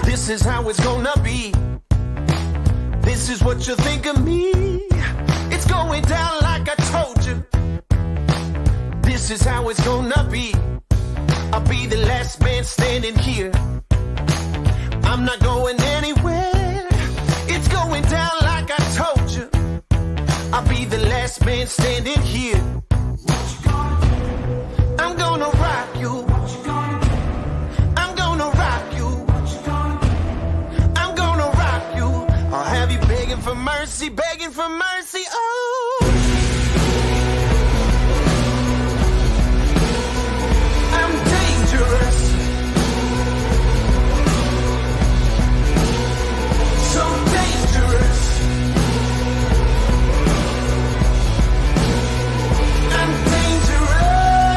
This is how it's gonna be. This is what you think of me. It's going down like I told you. This is how it's gonna be. I'll be the last man standing here. I'm not going anywhere. It's going down like I told you. I'll be the last man standing here. What you gonna do? I'm gonna rock you. What you gonna do? I'm gonna rock you. What you gonna do? I'm gonna rock you. I'll have you begging for mercy, begging for mercy. Oh, I'm dangerous. So dangerous. I'm dangerous.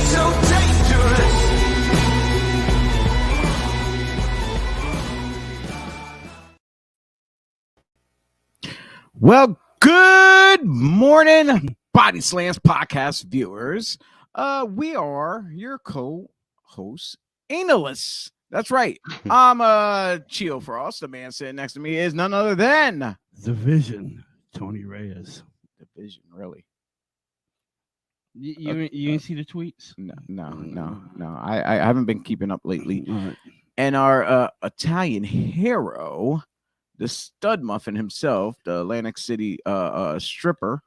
So dangerous. Well, good morning, BodySlams podcast viewers. We are your co-hosts, Analysts. That's right. I'm Chio Frost. The man sitting next to me is none other than The Vision, Tony Reyes. the Vision. Really? You didn't see the tweets? No. I haven't been keeping up lately. All right. And our Italian hero, the stud muffin himself, the Atlantic City stripper,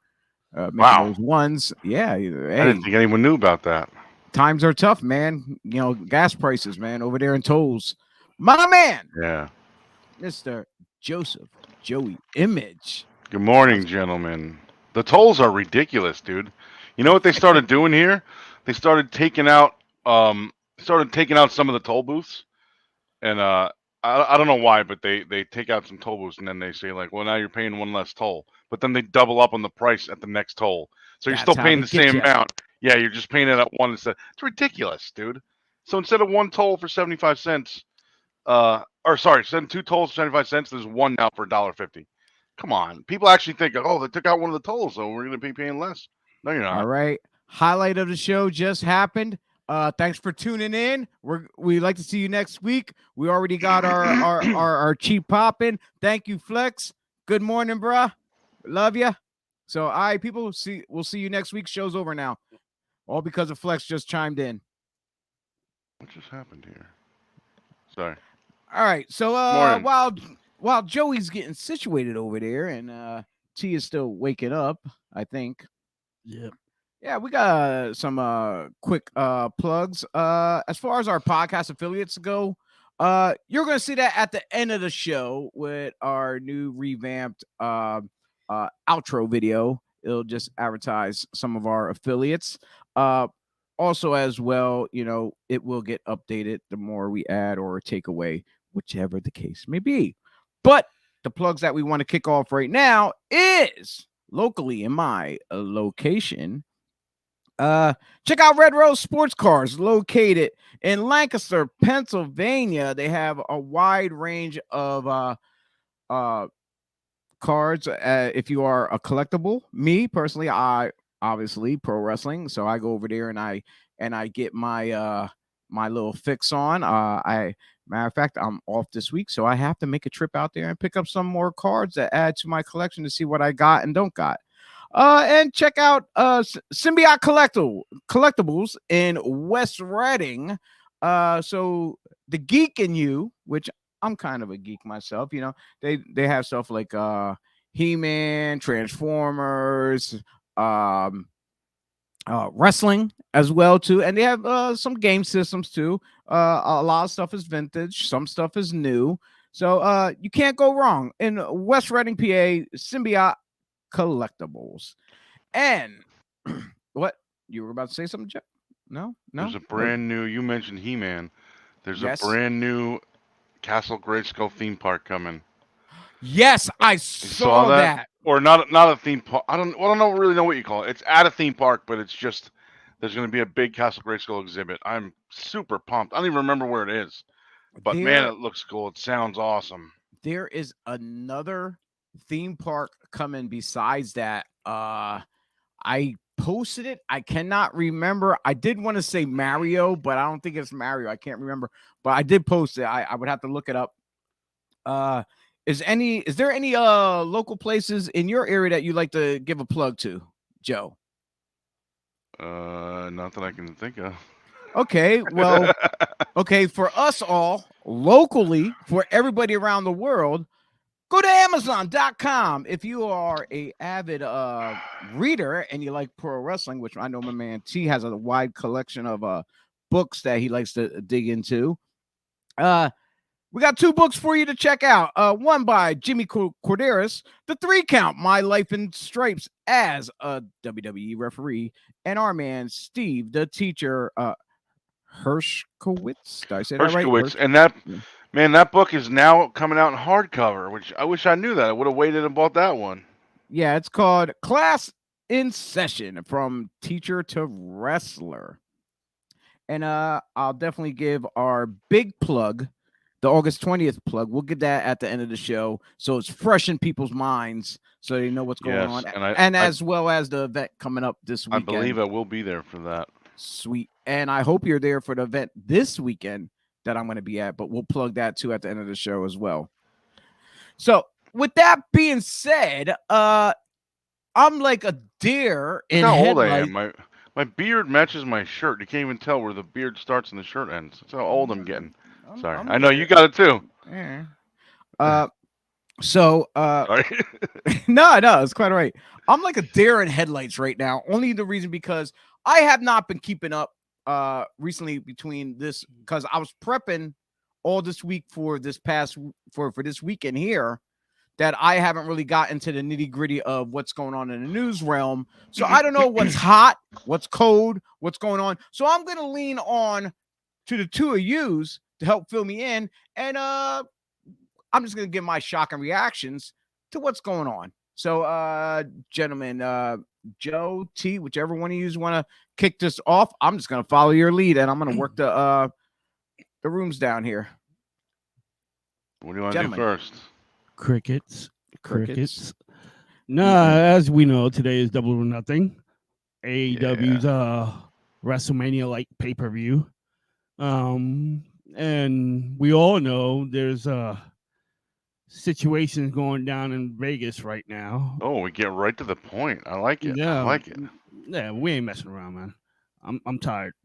making Wow. those ones. Yeah, I hey, didn't think anyone knew about that. times are tough, man. You know, gas prices, man, over there in tolls. My man, Yeah. Mr. Joseph Joey Image. Good morning, gentlemen. The tolls are ridiculous, dude. You know what they started doing here? They started taking out some of the toll booths, and I don't know why, but they take out some toll booths and then they say like, well, now you're paying one less toll, but then they double up on the price at the next toll, so you're That's still how paying they the get same ya. amount. Yeah, you're just paying it at one instead. It's ridiculous, dude. So instead of one toll for 75 cents, instead of two tolls for 75 cents, there's one now for $1.50. Come on, people actually think, oh, they took out one of the tolls, so we're gonna be paying less. No, you're not. All right. Highlight of the show just happened. Thanks for tuning in. We like to see you next week. We already got our cheap popping. Thank you, Flex. Good morning, bruh. Love ya. So, all right, people. We'll see you next week. Show's over now. All because of Flex just chimed in. What just happened here? Sorry. All right. So Morning. while Joey's getting situated over there and T is still waking up, I think. Yep. Yeah, we got some quick plugs. As far as our podcast affiliates go, you're gonna see that at the end of the show with our new revamped outro video. It'll just advertise some of our affiliates. Also, as well, you know, it will get updated the more we add or take away, whichever the case may be. But the plugs that we want to kick off right now is locally in my location. Check out Red Rose Sports Cars, located in Lancaster, Pennsylvania. They have a wide range of cards. If you are a collectible, me personally, I obviously pro wrestling, so I go over there and I get my my little fix on. Matter of fact, I'm off this week, so I have to make a trip out there and pick up some more cards that add to my collection to see what I got and don't got. And check out Symbiote Collectibles in West Reading. So the geek in you, which I'm kind of a geek myself, you know, they have stuff like He-Man, Transformers, wrestling as well too, and they have some game systems too. A lot of stuff is vintage, some stuff is new, so you can't go wrong in West Reading, PA. Symbiote Collectibles. And what you were about to say something, Jeff? No. There's a brand new. You mentioned He-Man. There's Yes. a brand new Castle Grayskull theme park coming. Yes, I saw that. Or not a theme park. I don't really know what you call it. It's at a theme park, but it's just there's going to be a big Castle Grayskull exhibit. I'm super pumped. I don't even remember where it is. But man, There, it looks cool. It sounds awesome. there is another theme park coming besides that. I posted it. I cannot remember. I did want to say Mario, but I don't think it's Mario. I can't remember. But I did post it. I would have to look it up. Is there any local places in your area that you like to give a plug to, Joe? Not that I can think of. Okay, well, okay, for us all locally, for everybody around the world, go to Amazon.com. If you are a avid reader and you like pro wrestling, which I know my man T has a wide collection of books that he likes to dig into. We got 2 books for you to check out. One by Jimmy Corderas, The 3 Count, My Life in Stripes as a WWE referee, and our man Steve, the teacher, Hershkowitz. Did I say that right? Hershkowitz, and that book is now coming out in hardcover, which I wish I knew that. I would have waited and bought that one. Yeah, it's called Class in Session, From Teacher to Wrestler. And I'll definitely give our big plug, the August 20th plug. We'll get that at the end of the show, so it's fresh in people's minds, so they know what's going on. And as well as the event coming up this weekend. I believe I will be there for that. Sweet. And I hope you're there for the event this weekend that I'm going to be at, but we'll plug that too at the end of the show as well. So with that being said, I'm like a deer in How old I headlights. am. My beard matches my shirt. You can't even tell where the beard starts and the shirt ends. That's how old I'm getting. Sorry. I know you got it too. Yeah. Sorry. No, it's quite all right. I'm like a deer in headlights right now. Only the reason because I have not been keeping up recently between this, because I was prepping all this week for this weekend here, that I haven't really got into the nitty gritty of what's going on in the news realm. So I don't know what's hot, what's cold, what's going on. So I'm going to lean on to the 2 of yous to help fill me in. And I'm just going to give my shock and reactions to what's going on. So, gentlemen, Joe, T, whichever one of you want to kick this off, I'm just going to follow your lead, and I'm going to work the rooms down here. What do you want to do first? Crickets. As we know, today is Double or Nothing. AEW's WrestleMania like pay-per-view. And we all know there's situations going down in Vegas right now. Oh, we get right to the point. I like it. Yeah, I like it. Yeah, we ain't messing around, man. I'm tired.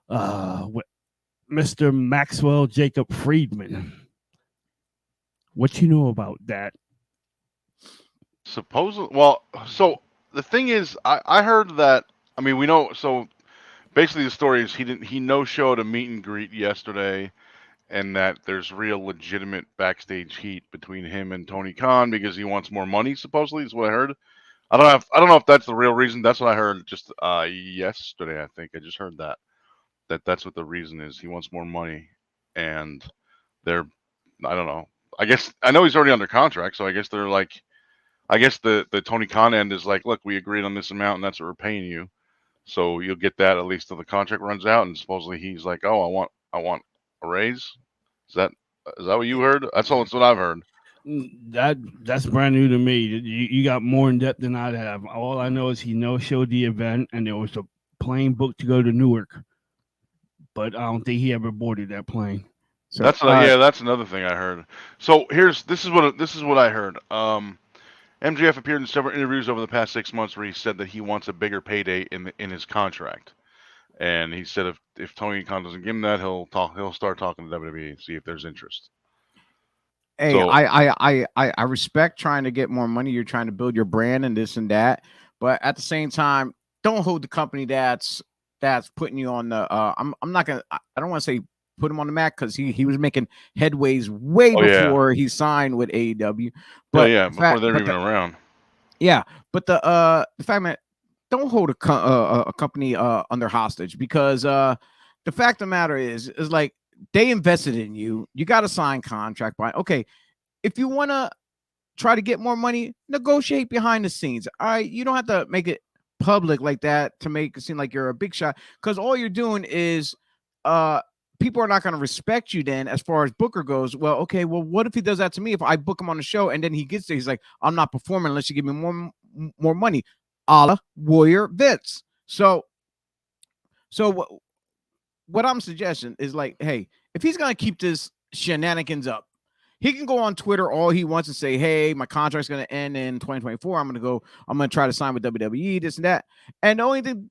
Mr. Maxwell Jacob Friedman. What you know about that? Well, so the thing is, I heard that. I mean, we know. So basically, the story is he no-showed a meet and greet yesterday, and that there's real legitimate backstage heat between him and Tony Khan because he wants more money. Supposedly, is what I heard. I don't know if that's the real reason. That's what I heard just yesterday. I think I just heard that's what the reason is. He wants more money, and I don't know. I guess I know he's already under contract, so I guess they're like, I guess the Tony Khan end is like, look, we agreed on this amount, and that's what we're paying you, so you'll get that at least till the contract runs out. And supposedly he's like, oh, I want a raise. Is that what you heard? That's what I've heard. That's brand new to me. You got more in depth than I'd have. All I know is he no-showed the event, and there was a plane booked to go to Newark, but I don't think he ever boarded that plane. So, that's another thing I heard. So this is what I heard. MJF appeared in several interviews over the past 6 months where he said that he wants a bigger payday in his contract, and he said if Tony Khan doesn't give him that, he'll start talking to WWE and see if there's interest. Hey, so, I respect trying to get more money. You're trying to build your brand and this and that, but at the same time, don't hold the company that's putting you on the. I'm not gonna. I don't want to say put him on the map because he was making headways way before he signed with AEW. But before they're even around. Yeah, but the fact that don't hold a company under hostage, because the fact of the matter is like they invested in you. You got to sign contract by. Okay, if you want to try to get more money, negotiate behind the scenes. All right, you don't have to make it public like that to make it seem like you're a big shot, because all you're doing is people are not going to respect you then as far as Booker goes. Well, okay, well, what if he does that to me? If I book him on the show and then he gets there, he's like, I'm not performing unless you give me more money, a la Warrior Vince. So what I'm suggesting is like, hey, if he's going to keep this shenanigans up, he can go on Twitter all he wants and say, hey, my contract's going to end in 2024. I'm going to try to sign with WWE, this and that. And the only thing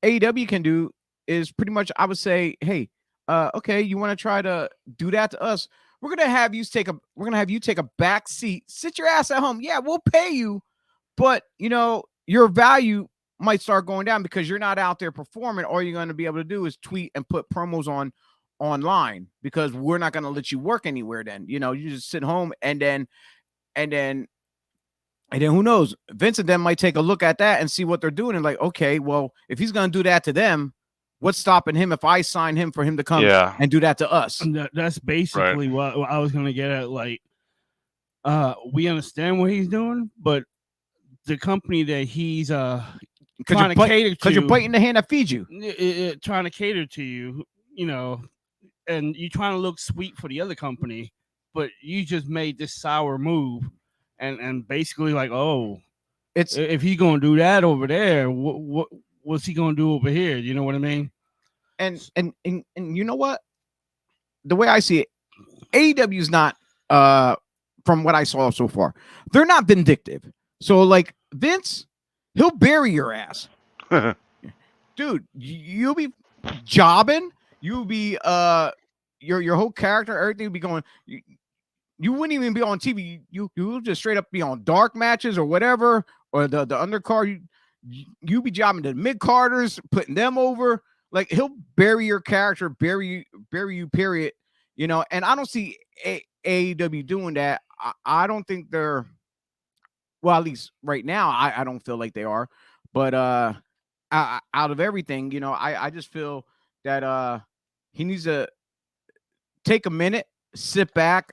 AEW can do is pretty much, I would say, hey, okay, you want to try to do that to us? We're going to have you take a back seat, sit your ass at home. Yeah, we'll pay you, but your value might start going down because you're not out there performing. All you're going to be able to do is tweet and put promos online because we're not going to let you work anywhere. Then you just sit home and then who knows? Vince and them might take a look at that and see what they're doing and like, okay, well, if he's going to do that to them, what's stopping him if I sign him for him to come and do that to us? And that's basically what I was going to get at. Like, we understand what he's doing, but the company that he's trying to cater to, because you're biting the hand that feeds you, trying to cater to you, and you're trying to look sweet for the other company, but you just made this sour move, and basically like, oh, it's if he's gonna do that over there, what's he gonna do over here? You know what I mean? And you know what? The way I see it, AEW is not, from what I saw so far, they're not vindictive. So like Vince, he'll bury your ass, dude. You'll be jobbing. You'll be your whole character, everything will be going. You wouldn't even be on TV. You'll just straight up be on dark matches or whatever, or the undercard. You be jobbing the mid carders, putting them over. Like he'll bury your character, bury you. Period. And I don't see AEW doing that. I don't think they're. Well, at least right now, I don't feel like they are. But out of everything, I just feel that he needs to take a minute, sit back,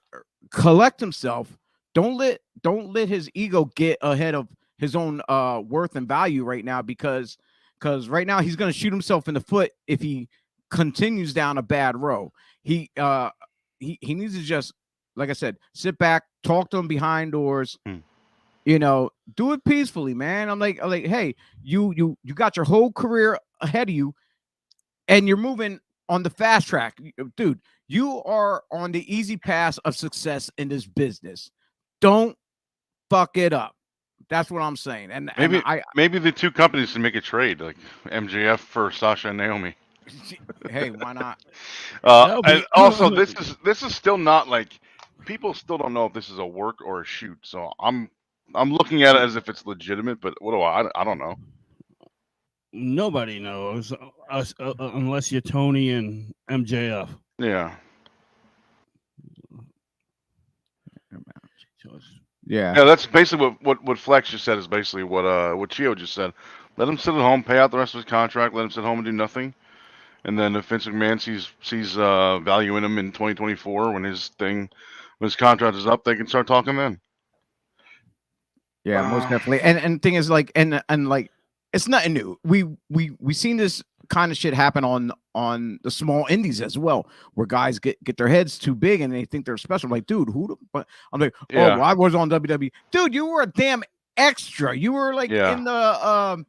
collect himself. Don't let his ego get ahead of his own worth and value right now, because right now he's going to shoot himself in the foot if he continues down a bad road. He needs to just, like I said, sit back, talk to him behind doors. Do it peacefully, man. I'm like, hey, you got your whole career ahead of you, and you're moving on the fast track, dude. You are on the easy path of success in this business. Don't fuck it up. That's what I'm saying. And maybe the two companies can make a trade, like MJF for Sasha and Naomi. Hey, why not? And also, this is still not like, people still don't know if this is a work or a shoot. So I'm looking at it as if it's legitimate, but what do I don't know. Nobody knows unless you're Tony and MJF. Yeah. Yeah. Yeah, that's basically what Flex just said is basically what Chio just said. Let him sit at home, pay out the rest of his contract, let him sit home and do nothing. And then if Vince McMahon sees value in him in 2024 when his contract is up, they can start talking then. Yeah, most definitely. And thing is, like, and like, it's nothing new. We seen this kind of shit happen on the small indies as well, where guys get their heads too big and they think they're special. I'm like, dude, but I'm like, yeah. well, I was on WWE. Dude, you were a damn extra. You were like in the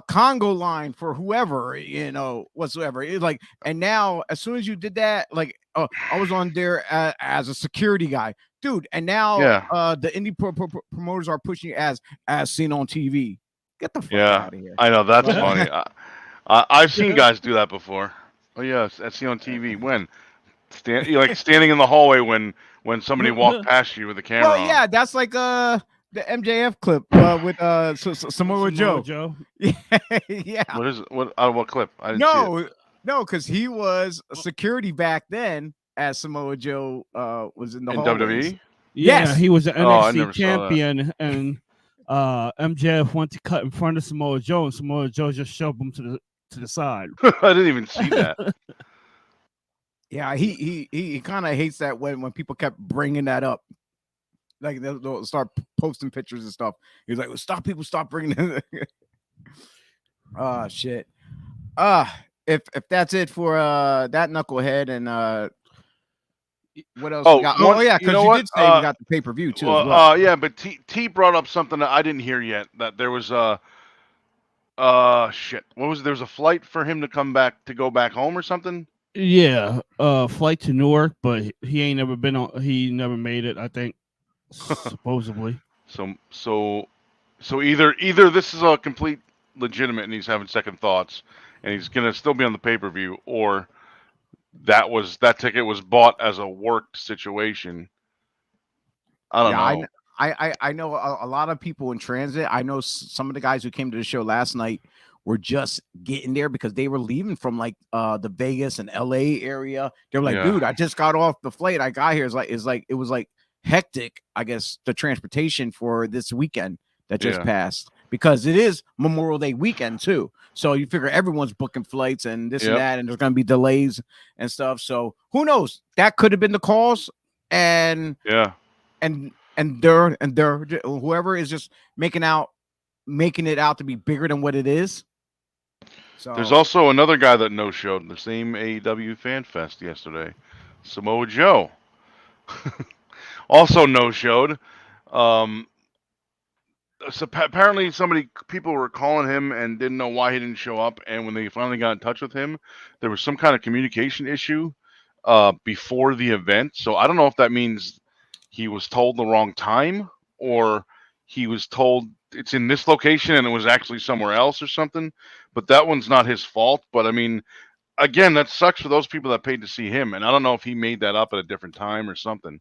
Congo line for whoever, whatsoever. It's like, and now as soon as you did that, like, I was on there as a security guy, dude. And now the indie promoters are pushing you as seen on TV. Get the fuck out of here. I know, that's funny. I've seen guys do that before. Oh yes, I see on TV when standing in the hallway when somebody walked past you with a camera. Well, yeah, that's like the MJF clip with Samoa Joe. Yeah. What is it? What clip? I didn't see it. No, because he was a security back then as Samoa Joe was in the hallways. WWE. Yeah, he was an NXT I champion, and MJF went to cut in front of Samoa Joe, and Samoa Joe just shoved him to the side. I didn't even see that. Yeah, he kind of hates that when people kept bringing that up. Like they'll start posting pictures and stuff. He's like, well, stop bringing it. Oh shit. if that's it for that knucklehead and what else we Oh, got? one, Oh yeah, you because know you what? did say we got the pay-per-view too as Well, well. yeah, but T brought up something that I didn't hear yet. That there was shit. What was there was a flight for him to come back to go back home or something? Yeah, flight to Newark, but he ain't never been on. He never made it. I think supposedly. So either this is a complete legitimate and he's having second thoughts and he's gonna still be on the pay-per-view, or that ticket was bought as a worked situation. I don't Yeah, know. I know a lot of people in transit. I know some of the guys who came to the show last night were just getting there because they were leaving from like the Vegas and LA area. They were like, Yeah. dude, I just got off the flight. I got here. It was like hectic, I guess, the transportation for this weekend that just Yeah. passed because it is Memorial Day weekend too. So you figure everyone's booking flights and this and Yep. that, and there's gonna be delays and stuff. So who knows? That could have been the cause. And Yeah. and they're whoever is just making it out to be bigger than what it is. So There's also another guy that no showed the same AEW Fan Fest yesterday, Samoa Joe. Also no showed. So apparently people were calling him and didn't know why he didn't show up, and when they finally got in touch with him, there was some kind of communication issue before the event. So I don't know if that means he was told the wrong time, or he was told it's in this location and it was actually somewhere else or something. But that one's not his fault. But I mean, again, that sucks for those people that paid to see him, and I don't know if he made that up at a different time or something.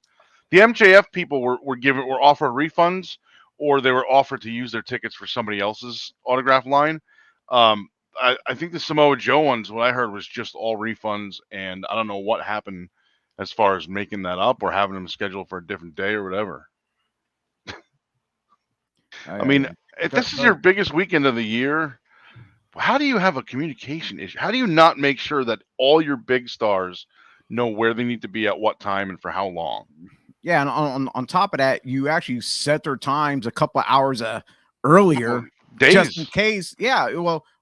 The MJF people were offered refunds, or they were offered to use their tickets for somebody else's autograph line. I think the Samoa Joe ones, what I heard was just all refunds, and I don't know what happened as far as making that up or having them scheduled for a different day or whatever. I mean, if this is your biggest weekend of the year, how do you have a communication issue? How do you not make sure that all your big stars know where they need to be at what time and for how long? yeah, and on top of that, you actually set their times a couple of hours earlier, just in Days. case. Yeah,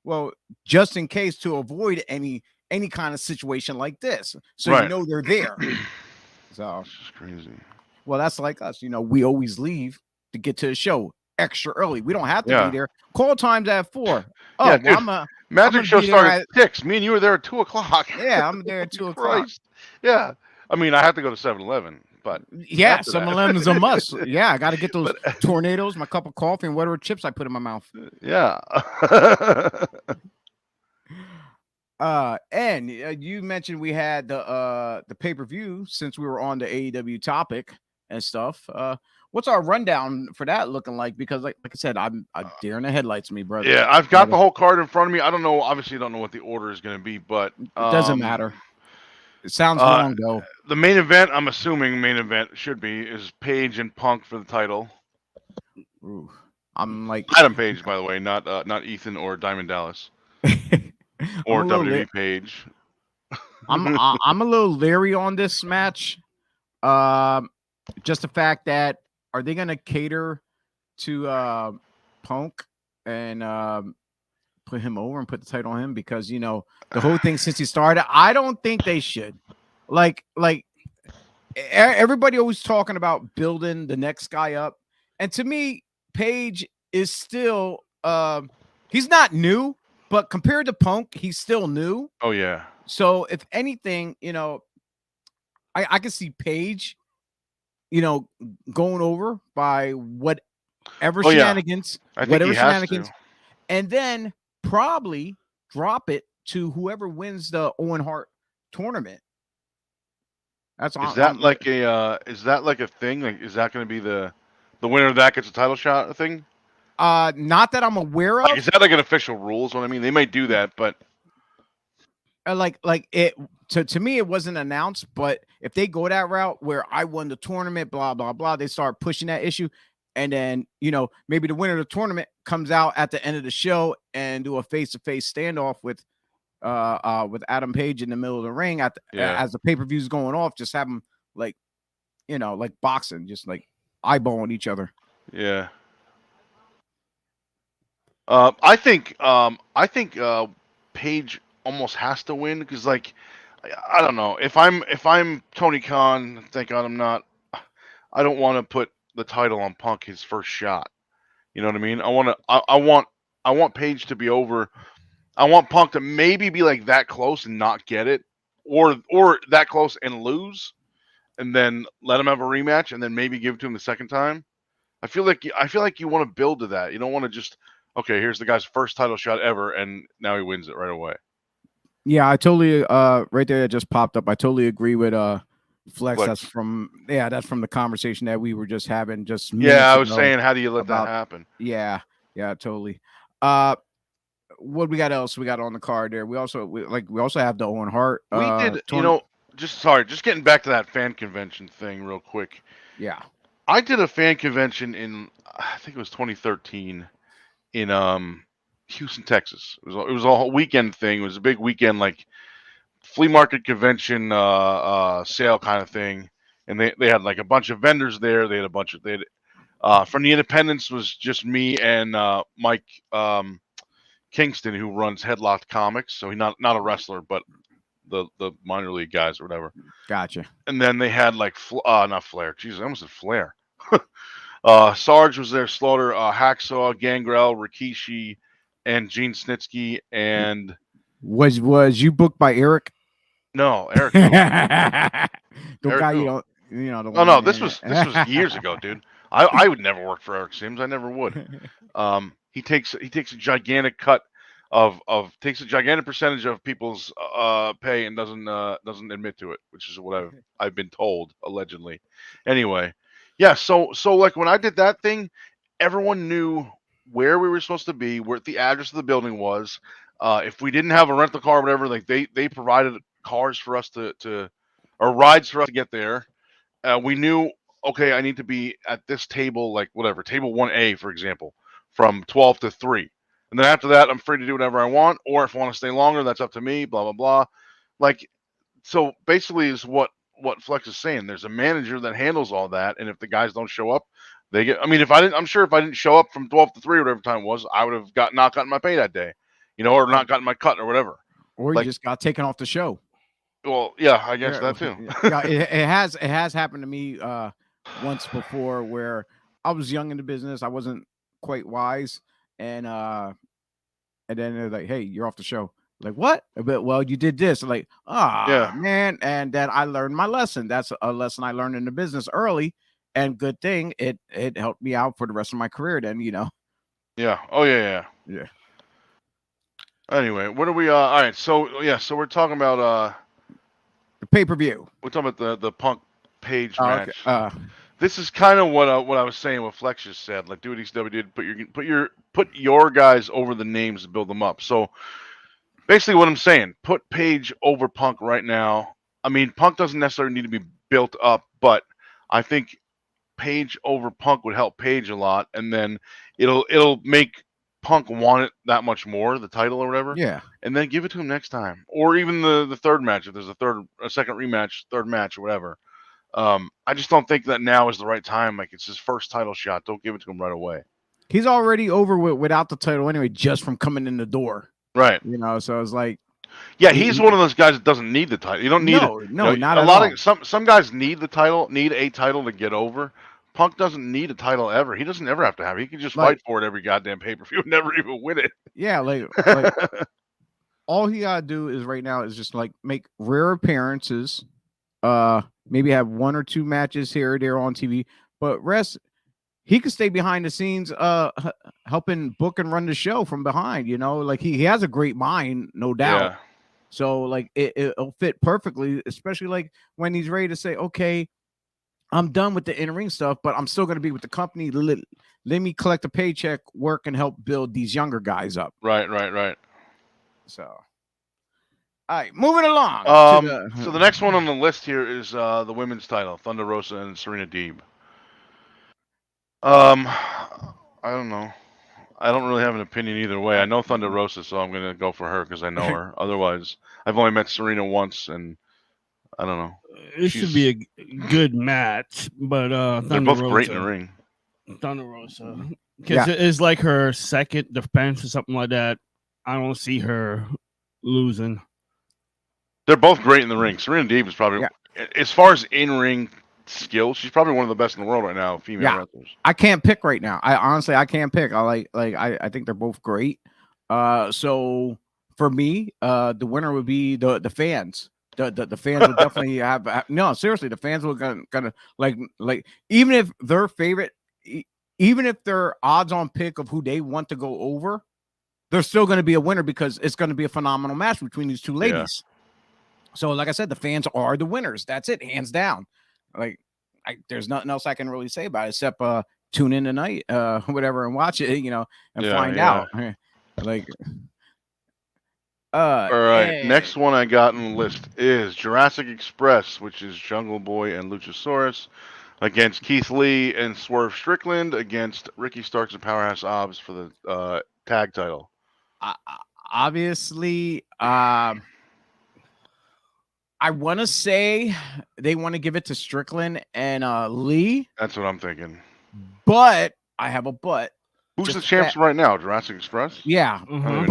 well, just in case to avoid any kind of situation like this, so Right. you know they're there. So This is crazy. well, that's like us. You know, we always leave to get to the show extra early. We don't have to Yeah. be there. Call times at 4. Oh, Yeah, well, dude. I'm Magic gonna show be there started at- at 6. Me and you were there at 2:00. yeah, I'm there at 2 o'clock. Christ. Yeah. I mean, I have to go to 7-Eleven, but Yeah, after some that- lemons a must. Yeah, I got to get those But- tornadoes, my cup of coffee, and whatever chips I put in my mouth. yeah. And you mentioned we had the pay-per-view since we were on the AEW topic and stuff. What's our rundown for that looking like? Because like I said, I'm deer in the headlights, me brother. Yeah, I've got the whole card in front of me. I don't know. Obviously, I don't know what the order is going to be, but It doesn't matter. It sounds long though. The main event, I'm assuming main event should be, is Page and Punk for the title. Ooh, I'm like Adam Page, by the way, not Ethan or Diamond Dallas or WWE Page. I'm a little leery on this match. Just the fact that are they gonna cater to Punk and put him over and put the title on him? Because you know the whole thing since he started, I don't think they should. Like everybody always talking about building the next guy up, and to me, Page is still he's not new, but compared to Punk, he's still new. Oh yeah. So if anything, you know, I can see Page, you know, going over by whatever shenanigans, I think he has to. and then probably drop it to whoever wins the Owen Hart tournament. That's Is that like a thing? Like, is that going to be the winner of that gets a title shot thing? Not that I'm aware of. Like, is that like an official rule? Is what I mean. They might do that, but like it to me it wasn't announced, but if they go that route where I won the tournament, blah blah blah, they start pushing that issue, and then you know maybe the winner of the tournament comes out at the end of the show and do a face-to-face standoff with Adam Page in the middle of the ring as the pay-per-view is going off, just have them like you know like boxing, just like eyeballing each other. Yeah. I think Page almost has to win because, like, I don't know if I'm Tony Khan. Thank God I'm not. I don't want to put the title on Punk his first shot. You know what I mean? I want Page to be over. I want Punk to maybe be like that close and not get it, or that close and lose, and then let him have a rematch, and then maybe give it to him the second time. I feel like you want to build to that. You don't want to just, okay, here's the guy's first title shot ever, and now he wins it right away. Yeah, I totally right there that just popped up. I totally agree with Flex. That's from the conversation that we were just having just minutes I was ago saying, how do you let about that happen? Yeah, totally. What we got else? We got on the card there. We also have the Owen Hart. We did, just getting back to that fan convention thing real quick. Yeah. I did a fan convention in, I think it was 2013 in Houston, Texas. It was a whole weekend thing. It was a big weekend, like flea market convention sale kind of thing. And they had like a bunch of vendors there. They had from the independents was just me and Mike Kingston, who runs Headlocked Comics. So he's not a wrestler, but the minor league guys or whatever. Gotcha. And then they had like not Flair. Jesus, I almost said Flair. Sarge was there, Slaughter, Hacksaw, Gangrel, Rikishi, and Gene Snitsky. And was you booked by Eric? No, Eric. The Eric guy who? No, this was years ago, dude. I would never work for Eric Sims. I never would. He takes a gigantic cut takes a gigantic percentage of people's pay and doesn't admit to it, which is what I've been told allegedly. Anyway, yeah. So like when I did that thing, everyone knew where we were supposed to be, where the address of the building was. If we didn't have a rental car or whatever, like they provided cars for us to or rides for us to get there. We knew, okay, I need to be at this table, like whatever, table 1A, for example, from 12 to 3. And then after that, I'm free to do whatever I want. Or if I want to stay longer, that's up to me, blah, blah, blah. Like, so basically is what Flex is saying. There's a manager that handles all that. And if the guys don't show up, they get, I mean, I'm sure if I didn't show up from 12 to 3 or whatever time it was, I would have not gotten my pay that day, or not gotten my cut or whatever. Or you just got taken off the show. Well, yeah, I guess that too. Yeah, it has happened to me once before where I was young in the business. I wasn't quite wise. And then they're like, "Hey, you're off the show." Like, what? But well, you did this. I'm like, man. And then I learned my lesson. That's a lesson I learned in the business early. And good thing it helped me out for the rest of my career. Then Yeah. Oh yeah. Anyway, what are we? All right. So we're talking about the pay-per-view. We're talking about the Punk Page match. Okay. This is kind of what I was saying. What Flex just said. Like, do what ECW did. Put your guys over the names to build them up. So basically, what I'm saying, put Page over Punk right now. I mean, Punk doesn't necessarily need to be built up, but I think Page over Punk would help Page a lot, and then it'll make Punk want it that much more, the title or whatever. Yeah. And then give it to him next time. Or even the third match, if there's a second rematch, third match or whatever. I just don't think that now is the right time. Like, it's his first title shot. Don't give it to him right away. He's already over without the title anyway, just from coming in the door. Right. So it's like, yeah, he's one of those guys that doesn't need the title. You don't need it. No, not a at lot all. of some guys need a title to get over. Punk doesn't need a title ever. He doesn't ever have to have it. He can just fight for it every goddamn pay-per-view and never even win it. Yeah, like all he gotta do is right now is just like make rare appearances, maybe have 1 or 2 matches here or there on TV, but rest he could stay behind the scenes, helping book and run the show from behind. Like he has a great mind, no doubt. Yeah. So like it'll fit perfectly, especially like when he's ready to say, okay, I'm done with the in-ring stuff, but I'm still going to be with the company. Let me collect a paycheck, work, and help build these younger guys up. Right. So, all right, moving along. So the next one on the list here is the women's title, Thunder Rosa and Serena Deeb. I don't know. I don't really have an opinion either way. I know Thunder Rosa, so I'm going to go for her because I know her. Otherwise, I've only met Serena once, and I don't know. It should be a good match, but they're both great in the ring. Thunder Rosa, because it's like her second defense or something like that. I don't see her losing. They're both great in the ring. Serena Deeb is probably, as far as in-ring skill, she's probably one of the best in the world right now, female wrestlers. I can't pick right now. I can't pick. I think they're both great. So for me, the winner would be the fans. The fans would definitely have no, seriously, the fans will gonna like even if their favorite, even if their odds on pick of who they want to go over, there's still going to be a winner because it's going to be a phenomenal match between these two ladies. So, like I said, the fans are the winners. That's it, hands down. Like, there's nothing else I can really say about it except tune in tonight, whatever, and watch it, and find out. Like, all right. Next one I got on the list is Jurassic Express, which is Jungle Boy and Luchasaurus against Keith Lee and Swerve Strickland against Ricky Starks and Powerhouse Hobbs for the tag title. Obviously, I want to say they want to give it to Strickland and Lee. That's what I'm thinking. But I have a but. Who's the champs right now? Jurassic Express? Yeah. Mm-hmm.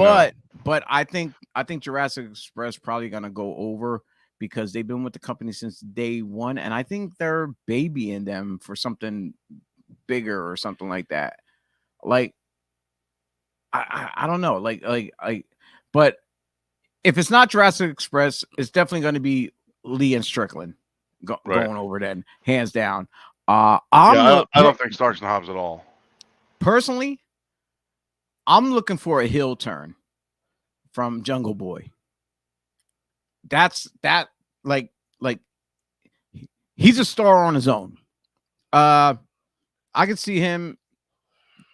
But I think Jurassic Express probably gonna go over because they've been with the company since day one, and I think they're babying them for something bigger or something like that. Like, I don't know. But if it's not Jurassic Express, it's definitely going to be Lee and Strickland going over then, hands down. I don't think Starks and Hobbs at all. Personally, I'm looking for a heel turn from Jungle Boy. That's like he's a star on his own. I could see him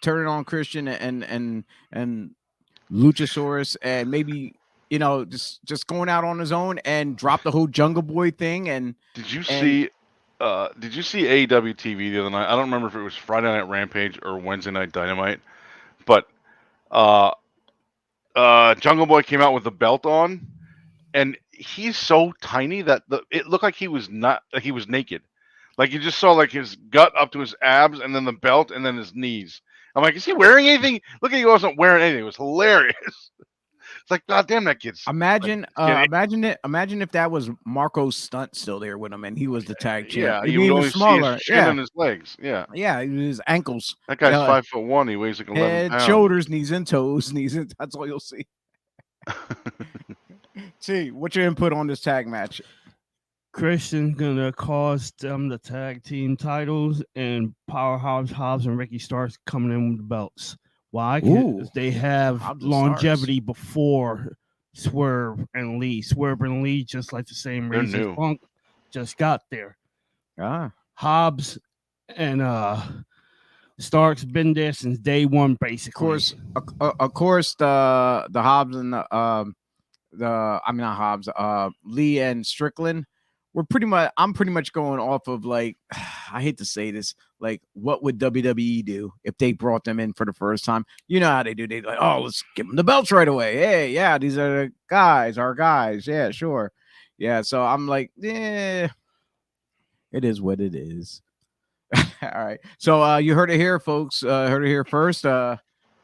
turning on Christian and Luchasaurus and maybe just going out on his own and drop the whole Jungle Boy thing. And did you see AEW TV the other night? I don't remember if it was Friday Night Rampage or Wednesday Night Dynamite, but Jungle Boy came out with the belt on, and he's so tiny that it looked like he was naked. Like you just saw like his gut up to his abs, and then the belt, and then his knees. I'm like, is he wearing anything? Look at he wasn't wearing anything. It was hilarious. It's like, God damn, that kid's. Imagine if that was Marco's stunt still there with him, and he was the tag champ. Yeah, he was smaller. See his chin and his legs. Yeah, his ankles. That guy's 5'1". He weighs like 11 pounds. Shoulders, knees, and toes. That's all you'll see. See, what's your input on this tag match? Christian's gonna cost them the tag team titles, and Powerhouse Hobbs and Ricky Starks coming in with the belts. Why? Because they have longevity before Swerve and Lee. Swerve and Lee, just like the same reason Punk just got there. Hobbs and Starks been there since day one, basically. Of course, the Hobbs and Lee and Strickland. I'm pretty much going off of like, I hate to say this, like what would WWE do if they brought them in for the first time? You know how they do. They like, oh, let's give them the belts right away. Hey, yeah, these are the guys, our guys. Yeah, sure. Yeah. So I'm like, it is what it is. All right. So you heard it here, folks. Heard it here first.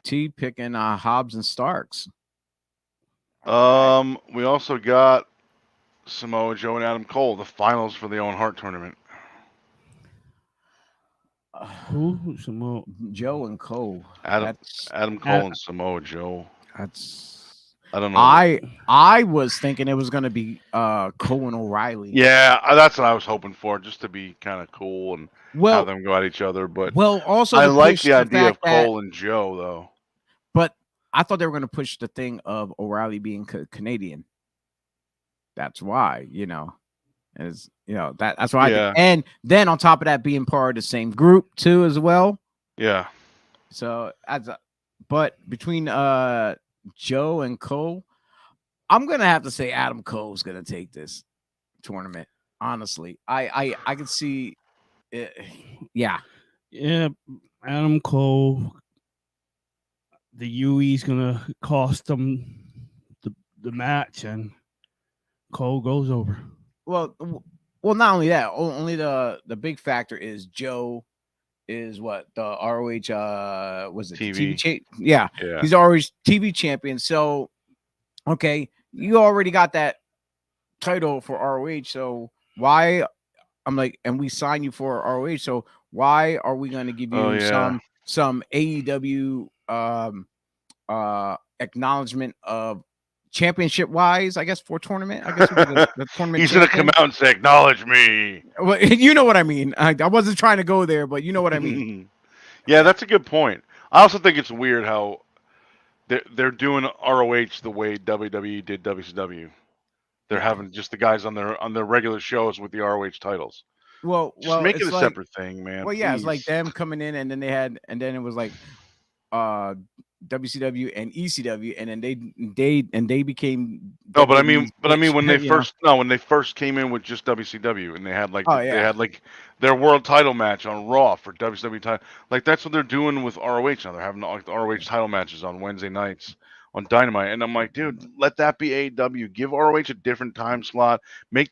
T picking Hobbs and Starks. We also got Samoa Joe and Adam Cole, the finals for the Owen Hart tournament. Who? Samoa Joe and Cole. Adam Cole and Samoa Joe. I don't know. I was thinking it was going to be Cole and O'Reilly. Yeah, that's what I was hoping for, just to be kind of cool and have them go at each other. But also I like the idea of Cole and Joe, though. But I thought they were going to push the thing of O'Reilly being Canadian. That's why, that's why. Yeah. And then on top of that, being part of the same group too, as well. Yeah. So but between Joe and Cole, I'm gonna have to say Adam Cole's gonna take this tournament. Honestly, I can see it. Yeah. Adam Cole. The UE's gonna cost them the match, and Cole goes over. Well, not only that, only the big factor is Joe is what the ROH was it TV? Yeah, he's ROH TV champion. So, okay, you already got that title for ROH, so why? I'm like, and we sign you for ROH, so why are we going to give you some AEW acknowledgement of championship wise? I guess for tournament. I guess the tournament. He's going to come out and say, "Acknowledge me." Well, you know what I mean. I wasn't trying to go there, but you know what I mean. Yeah, that's a good point. I also think it's weird how they're doing ROH the way WWE did WCW. They're having just the guys on their regular shows with the ROH titles. Well, just make it a separate thing, man. Well, yeah, it's like them coming in, and then it was like WCW and ECW, and then they became. No, but I mean when they first came in with just WCW, and they had they had like their world title match on Raw for WCW title. Like that's what they're doing with ROH now. They're having like the ROH title matches on Wednesday nights on Dynamite, and I'm like, dude, let that be AEW. Give ROH a different time slot.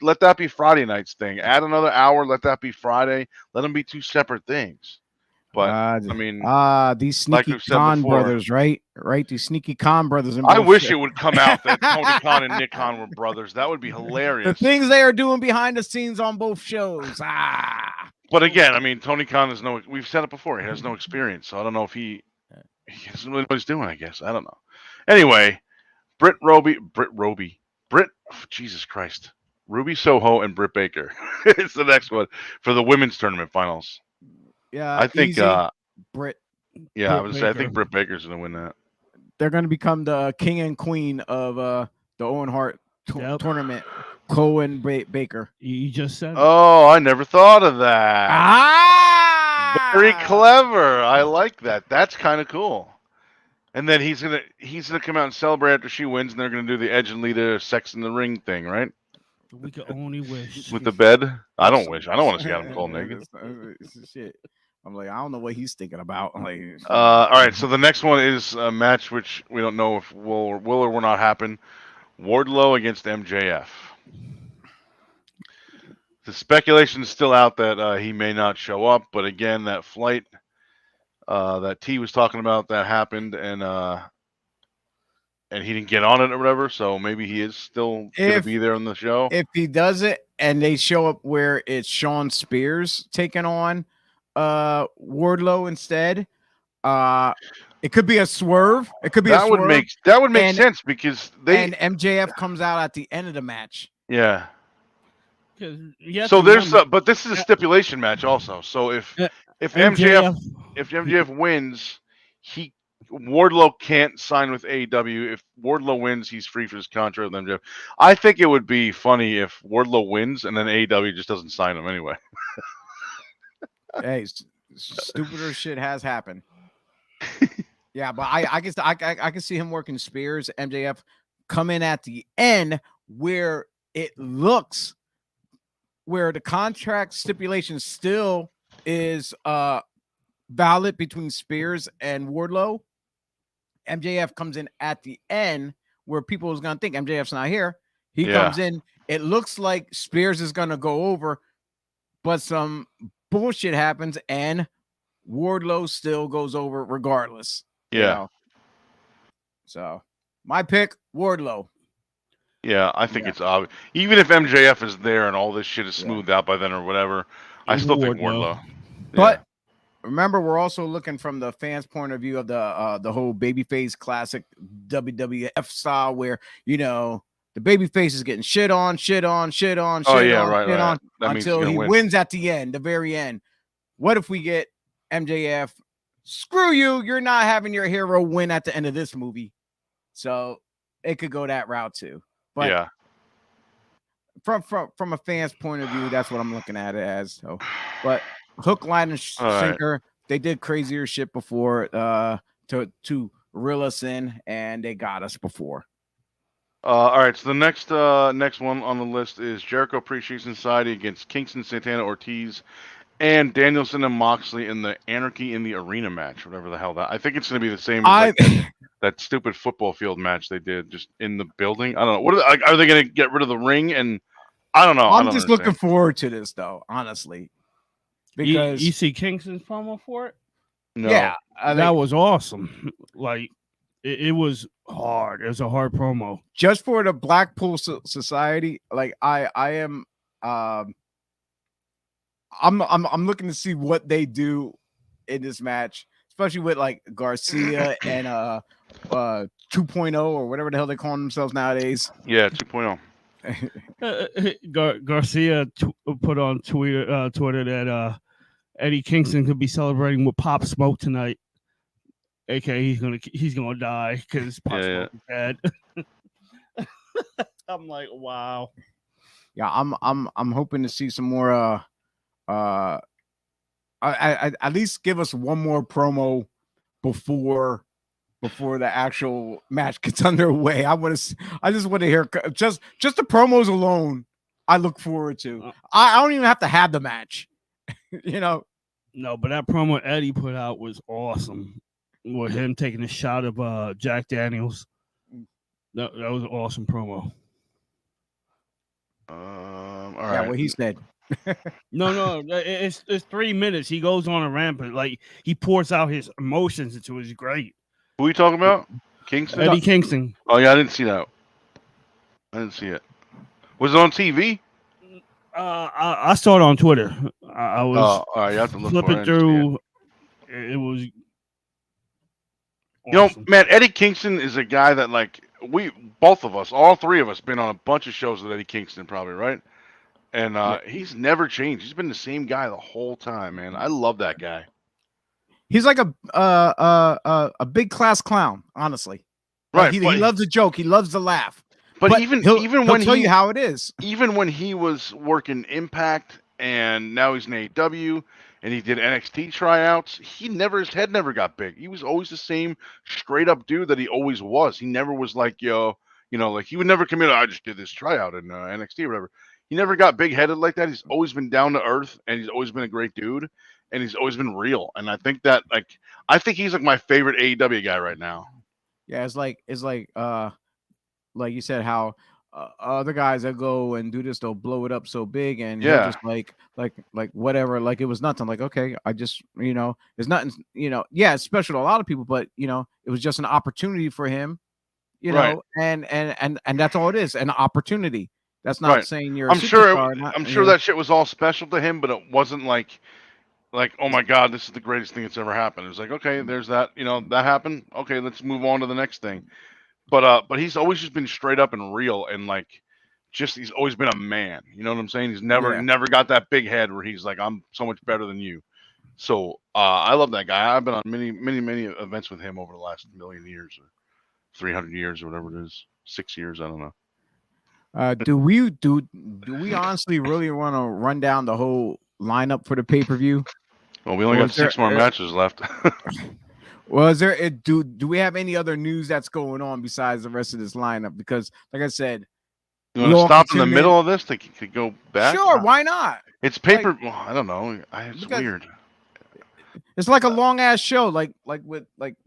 Let that be Friday night's thing. Add another hour. Let that be Friday. Let them be two separate things. But I mean, these sneaky Khan brothers, right? These sneaky Khan brothers. I wish it would come out that Tony Khan and Nick Khan were brothers. That would be hilarious. The things they are doing behind the scenes on both shows. But again, I mean, Tony Khan is we've said it before. He has no experience, so I don't know if he doesn't really know what he's doing. I guess I don't know. Anyway, Jesus Christ, Ruby Soho and Britt Baker. It's the next one for the women's tournament finals. Yeah, I think Britt. Yeah, I would say I think Britt Baker's gonna win that. They're gonna become the king and queen of the Owen Hart tournament. Cole and Baker. You just said. Oh, I never thought of that. Very clever. I like that. That's kind of cool. And then he's gonna come out and celebrate after she wins, and they're gonna do the Edge and Lita Sex in the Ring thing, right? We could only wish. With the bed? I don't wish. I don't want to see Adam Cole naked. Shit. I'm like, I don't know what he's thinking about. Like, all right, so the next one is a match which we don't know if will or will not happen. Wardlow against MJF. The speculation is still out that he may not show up, but again, that flight that T was talking about, that happened, and he didn't get on it or whatever, so maybe he is still going to be there on the show. If he does it and they show up where it's Shawn Spears taking on Wardlow instead, it could be a swerve. It could be that would make sense because MJF comes out at the end of the match. Yeah. So there's but this is a stipulation match also. So if MJF wins, Wardlow can't sign with AEW. If Wardlow wins, he's free for his contract with MJF. I think it would be funny if Wardlow wins and then AEW just doesn't sign him anyway. Hey, stupider shit has happened. Yeah, but I guess I can see him working Spears, MJF come in at the end where it looks where the contract stipulation still is valid between Spears and Wardlow. MJF comes in at the end where people is gonna think MJF's not here. He comes in. It looks like Spears is gonna go over, but some bullshit happens and Wardlow still goes over regardless. Yeah. You know? So my pick, Wardlow. Yeah, I think it's obvious. Even if MJF is there and all this shit is smoothed out by then or whatever, I still think Wardlow. But remember, we're also looking from the fans' point of view of the whole babyface classic WWF style, where the babyface is getting shit on until he wins at the end, the very end. What if we get MJF? Screw you! You're not having your hero win at the end of this movie. So it could go that route too. But from a fan's point of view, that's what I'm looking at it as. So, but hook, line, and sinker. They did crazier shit before to reel us in, and they got us before. All right, so the next one on the list is Jericho Appreciation Society against Kingston, Santana, Ortiz, and Danielson and Moxley in the Anarchy in the Arena match, whatever the hell that. I think it's going to be the same as that stupid football field match they did just in the building. I don't know. What are they going to get rid of the ring? And I don't know. I'm just looking forward to this, though, honestly. Because you see Kingston's promo for it? No. Yeah, that was awesome. Like It was hard. It was a hard promo. Just for the Blackpool Society, like I am, I'm looking to see what they do in this match, especially with like Garcia and 2.0 or whatever the hell they call themselves nowadays. Yeah, 2.0. Garcia put on Twitter that Eddie Kingston could be celebrating with Pop Smoke tonight. AKA he's gonna die because Pop Smoke is dead. I'm like, wow. Yeah, I'm hoping to see some more. I at least give us one more promo before the actual match gets underway. I just want to hear just the promos alone. I look forward to. I don't even have to have the match. You know. No, but that promo Eddie put out was awesome. With him taking a shot of Jack Daniels. That was an awesome promo. All right. Yeah, what he said. No, it's 3 minutes. He goes on a rampant, like he pours out his emotions into it. It's great. Who are you talking about? Kingston? Eddie Kingston. Oh yeah, I didn't see that. I didn't see it. Was it on TV? I saw it on Twitter. I was all right, you have to look flipping through. It was awesome. You know, man, Eddie Kingston is a guy that like both of us, all three of us, been on a bunch of shows with Eddie Kingston, probably, right? And he's never changed. He's been the same guy the whole time, man. I love that guy. He's like a big class clown, honestly. Right. Like he loves a joke. He loves to laugh. But even when he'll tell you how it is. Even when he was working Impact and now he's in AEW and he did NXT tryouts, his head never got big. He was always the same straight up dude that he always was. He never was like, like he would never come in. I just did this tryout in NXT or whatever. He never got big headed like that. He's always been down to earth and he's always been a great dude and he's always been real. And I think that I think he's like my favorite AEW guy right now. Yeah, it's like you said, how other guys that go and do this, they'll blow it up so big, and just like whatever, like it was nothing. Like, okay, I just it's nothing. It's special to a lot of people, but it was just an opportunity for him. And that's all it is, an opportunity. That's not saying you're. I'm sure that shit was all special to him, but it wasn't like oh my god, this is the greatest thing that's ever happened. It was like, okay, there's that, that happened. Okay, let's move on to the next thing. But he's always just been straight up and real, and he's always been a man. You know what I'm saying? He's never got that big head where he's like, I'm so much better than you. So I love that guy. I've been on many events with him over the last 1,000,000 years or 300 years or whatever it is, 6 years. I don't know. Do we honestly really want to run down the whole lineup for the pay-per-view? Well, we only got 6 more matches left. Well, is there do we have any other news that's going on besides the rest of this lineup? Because, like I said, you want to stop in the middle of this to go back? Sure, why not? It's paper. I don't know. It's weird. It's like a long ass show, like with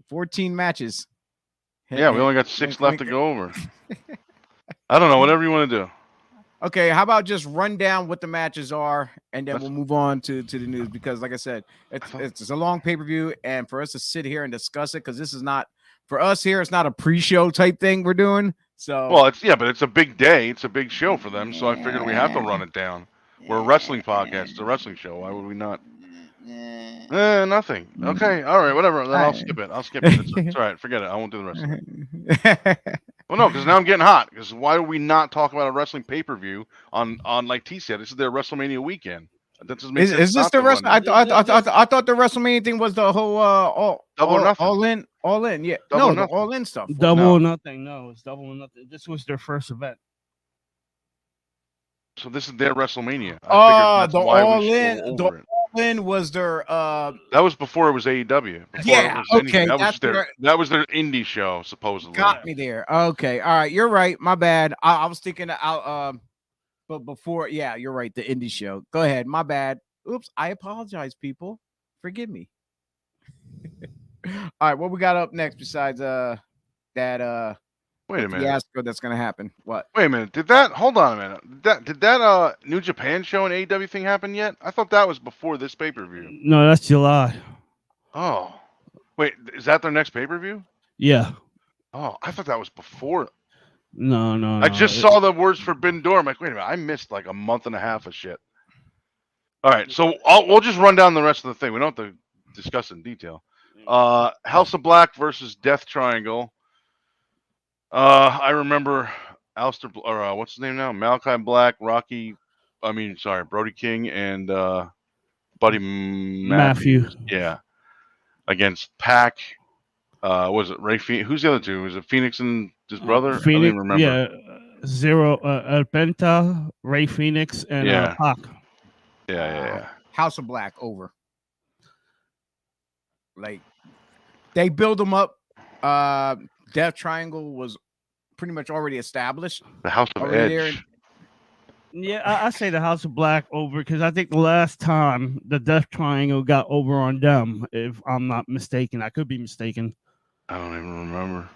14 matches. Yeah, we only got 6 left to go over. I don't know. Whatever you want to do. Okay, how about just run down what the matches are, and then we'll move on to the news, because, like I said, it's a long pay-per-view, and for us to sit here and discuss it, because this is not for us here, it's not a pre-show type thing we're doing. So but it's a big day, it's a big show for them, so I figured we have to run it down. We're a wrestling podcast, it's a wrestling show. Why would we not? Nothing. Okay, all right, whatever. Then I'll skip it. It's all right. Forget it. I won't do the rest of it. Well, no, because now I'm getting hot. Because why do we not talk about a wrestling pay-per-view on like T said? This is their WrestleMania weekend. That doesn't make sense. Is this the wrestling? I thought the WrestleMania thing was the whole all in. Yeah, the all in stuff. Double or nothing. No, it's double or nothing. This was their first event. So this is their WrestleMania. The all in. The all in was their. That was before it was AEW. Okay. That was their indie show, supposedly. Got me there. Okay, all right. You're right. My bad. I was thinking out. But before, you're right. The indie show. Go ahead. My bad. Oops. I apologize, people. Forgive me. All right. What we got up next besides that? Wait a minute. Fiasco that's gonna happen. What? Wait a minute. Hold on a minute. Did that New Japan show and AEW thing happen yet? I thought that was before this pay-per-view. No, that's July. Oh. Wait, is that their next pay-per-view? Yeah. Oh, I thought that was before. No. I just saw the words Forbidden Door. I'm like, wait a minute, I missed like a month and a half of shit. All right, so we'll just run down the rest of the thing. We don't have to discuss it in detail. House of Black versus Death Triangle. I remember Alistair, or what's his name now? Malachi Black, Brody King, and Buddy Matthews. Yeah, against Pac. Was it Ray? Who's the other two? Was it Phoenix and his brother? I don't Phoenix, even remember. yeah, Zero, Penta, Ray Phoenix, and Yeah. Pac. Yeah. House of Black over. Like they build them up. Death Triangle was pretty much already established. The House of Already Edge. there. Yeah, I say the House of Black over because I think the last time the Death Triangle got over on them, if I'm not mistaken, I could be mistaken. I don't even remember.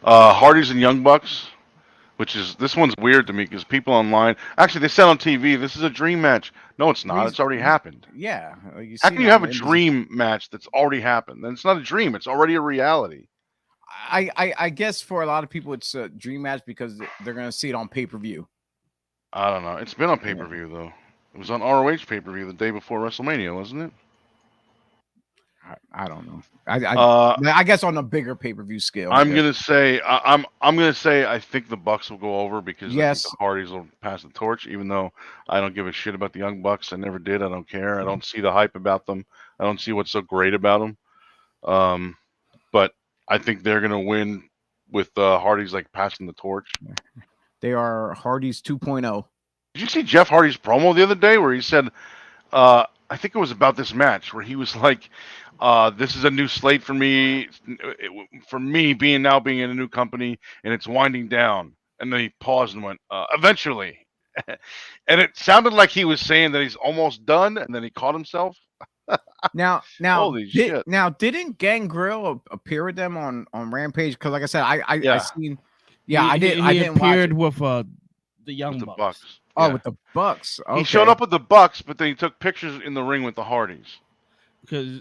Hardys and Young Bucks, this one's weird to me because people online actually they said on TV this is a dream match. No, it's not. It's already happened. Yeah. How can you have a dream match that's already happened? Then it's not a dream. It's already a reality. I guess for a lot of people it's a dream match because they're gonna see it on pay-per-view. I don't know. It's been on pay-per-view though. It was on ROH pay-per-view the day before WrestleMania, wasn't it? I don't know. I guess on a bigger pay-per-view scale. I'm gonna say I think the Bucks will go over because I think the Hardys will pass the torch. Even though I don't give a shit about the Young Bucks, I never did. I don't care. I don't see the hype about them. I don't see what's so great about them. But I think they're gonna win with Hardys like passing the torch. They are Hardys 2.0. Did you see Jeff Hardy's promo the other day where he said, I think it was about this match where he was like, this is a new slate for me, being in a new company, and it's winding down. And then he paused and went, eventually. And it sounded like he was saying that he's almost done, and then he caught himself. Now, holy shit! Now, didn't Gangrel appear with them on Rampage? Because, like I said, I seen. Yeah, I did. I didn't appeared watch with the Young Bucks. Oh, Yeah. with the Bucks. Okay. He showed up with the Bucks, but then he took pictures in the ring with the Hardys. Because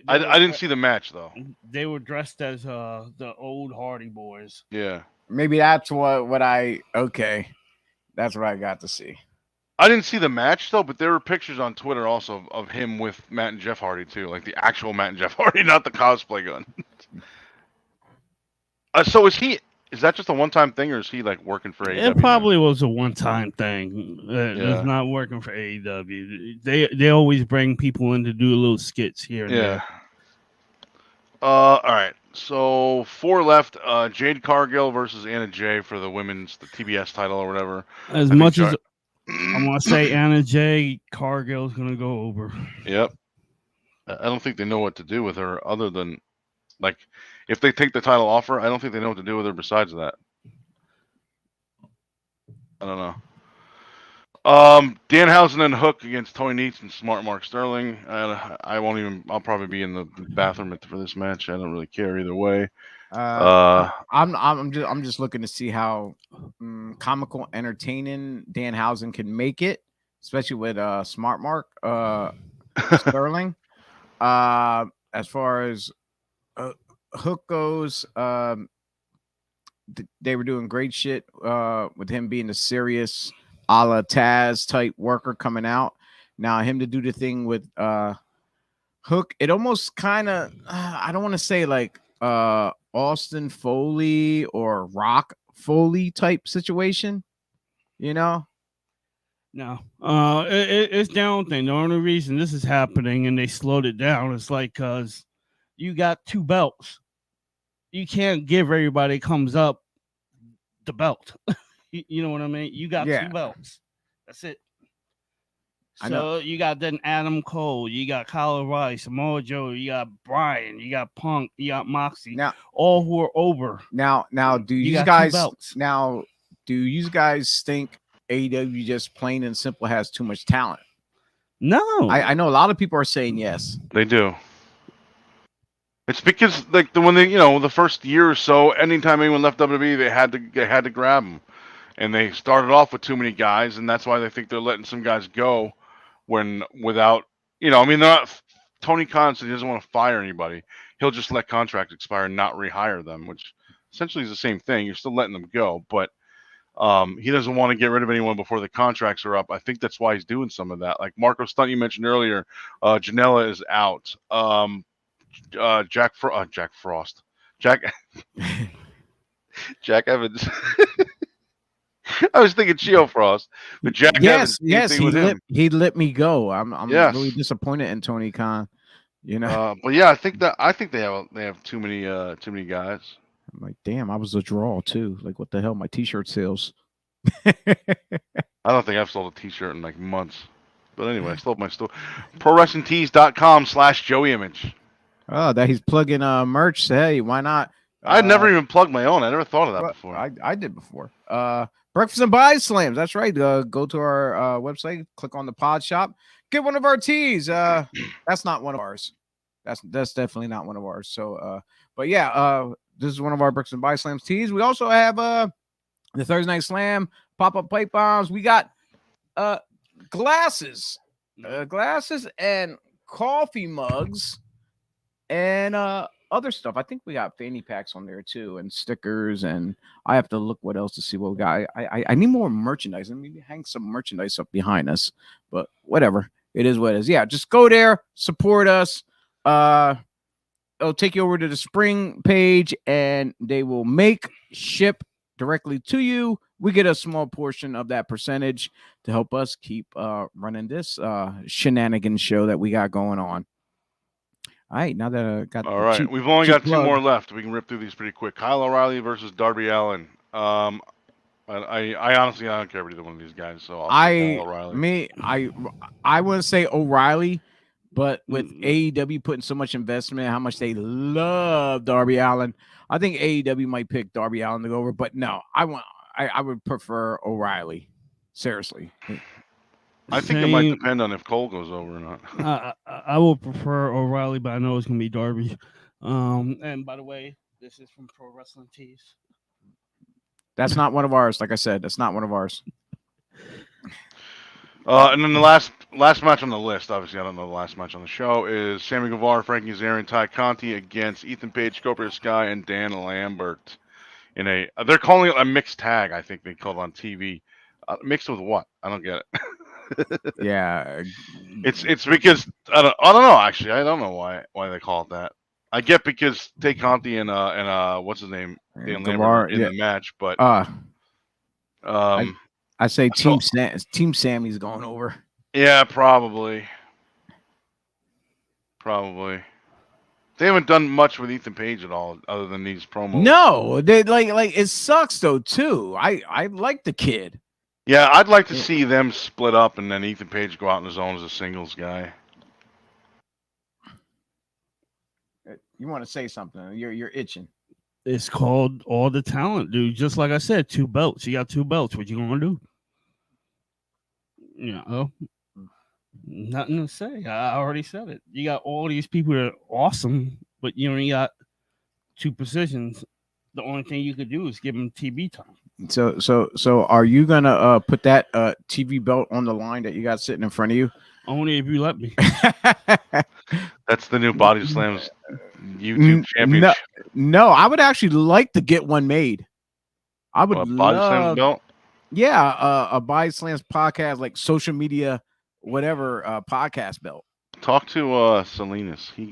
I didn't see the match though. They were dressed as the old Hardy Boys. Yeah. Maybe that's what I. Okay, that's what I got to see. I didn't see the match though, but there were pictures on Twitter also of him with Matt and Jeff Hardy too, like the actual Matt and Jeff Hardy, not the cosplay gun. So is that just a one-time thing, or is he like working for AEW? It probably was a one-time thing. It's not working for AEW. They always bring people in to do little skits here and there. All right. So 4 left. Jade Cargill versus Anna Jay for the TBS title or whatever. As much as I want to say Anna Jay, Cargill's going to go over. Yep. I don't think they know what to do with her other than, like, if they take the title off her, I don't think they know what to do with her besides that. I don't know. Danhausen and Hook against Tony Nese and Smart Mark Sterling. I'll probably be in the bathroom for this match. I don't really care either way. I'm just looking to see how comical, entertaining Danhausen can make it, especially with Smart Mark Sterling. As far as Hook goes, they were doing great shit with him being a serious a la Taz type worker coming out. Now him to do the thing with Hook, it almost kind of I don't want to say like Austin Foley or Rock Foley type situation, you know? No, it's their own thing. The only reason this is happening and they slowed it down is like because you got 2 belts. You can't give everybody that comes up the belt. You know what I mean? You got 2 belts. That's it. So you got then Adam Cole, you got Kyle O'Reilly, Samoa Joe, you got Brian, you got Punk, you got Moxie. Now, all who are over. Now, do you guys think AEW just plain and simple has too much talent? No, I know a lot of people are saying yes. They do. It's because like the first year or so, anytime anyone left WWE, they had to grab them, and they started off with too many guys, and that's why they think they're letting some guys go without they're not. Tony Khan said he doesn't want to fire anybody. He'll just let contracts expire and not rehire them, which essentially is the same thing. You're still letting them go, but he doesn't want to get rid of anyone before the contracts are up. I think that's why he's doing some of that. Like Marco Stunt you mentioned earlier, Janela is out. Jack Frost, Jack Evans. I was thinking Geo Frost, but Jack Evans. Yes, he let me go. I'm really Yes. disappointed in Tony Khan. You know, But yeah, I think they have too many guys. I'm like, damn, I was a draw too. Like, what the hell? My T-shirt sales. I don't think I've sold a T-shirt in like months. But anyway, I sold my store. ProWrestlingTees.com/JoeyImage. Oh, that he's plugging merch. Hey, why not? I'd never even plugged my own. I never thought of that before. I did before. Breakfast and BodySlams. That's right. Go to our website, click on the pod shop, get one of our tees. That's not one of ours. That's definitely not one of ours. So, but yeah, this is one of our Bricks and BodySlams tees. We also have the Thursday Night Slam pop-up pipe bombs. We got glasses and coffee mugs and other stuff. I think we got fanny packs on there too, and stickers. And I have to look what else to see what we got. I need more merchandise. Maybe hang some merchandise up behind us, but whatever. It is what it is. Yeah, just go there, support us. It'll take you over to the spring page, and they will ship directly to you. We get a small portion of that percentage to help us keep running this shenanigan show that we got going on. All right, now that I got all right, we've only got two more left. We can rip through these pretty quick. Kyle O'Reilly versus Darby Allin. I honestly don't care about either one of these guys, so I'll take Kyle O'Reilly. I wouldn't say O'Reilly, but with AEW putting so much investment, how much they love Darby Allin, I think AEW might pick Darby Allin to go over. But no, I would prefer O'Reilly. Seriously. I think it might depend on if Cole goes over or not. I will prefer O'Reilly, but I know it's gonna be Darby. And by the way, this is from Pro Wrestling Tees. That's not one of ours. Like I said, that's not one of ours. And then the last match on the list, obviously I don't know the last match on the show, is Sammy Guevara, Frankie Kazarian, Ty Conti against Ethan Page, Scorpio Sky, and Dan Lambert. They're calling it a mixed tag. I think they called on TV. Mixed with what? I don't get it. Yeah, it's because I don't know. Actually, I don't know why they call it that. I get because Tay Conti and what's his name, Dan Lambert in the match, but I say Team Sammy's going over. Yeah, probably. They haven't done much with Ethan Page at all, other than these promos. No, they like it sucks though too. I like the kid. Yeah, I'd like to see them split up and then Ethan Page go out on his own as a singles guy. You want to say something? You're itching. It's called All the Talent, dude. Just like I said, 2 belts. You got 2 belts. What you gonna do? Nothing to say. I already said it. You got all these people that are awesome, but you only got 2 positions. The only thing you could do is give them TV time. So are you gonna put that TV belt on the line that you got sitting in front of you? Only if you let me. That's the new BodySlams YouTube championship. No, I would actually like to get one made. I would BodySlams belt. Yeah, a BodySlams podcast, like social media, whatever podcast belt. Talk to Salinas. He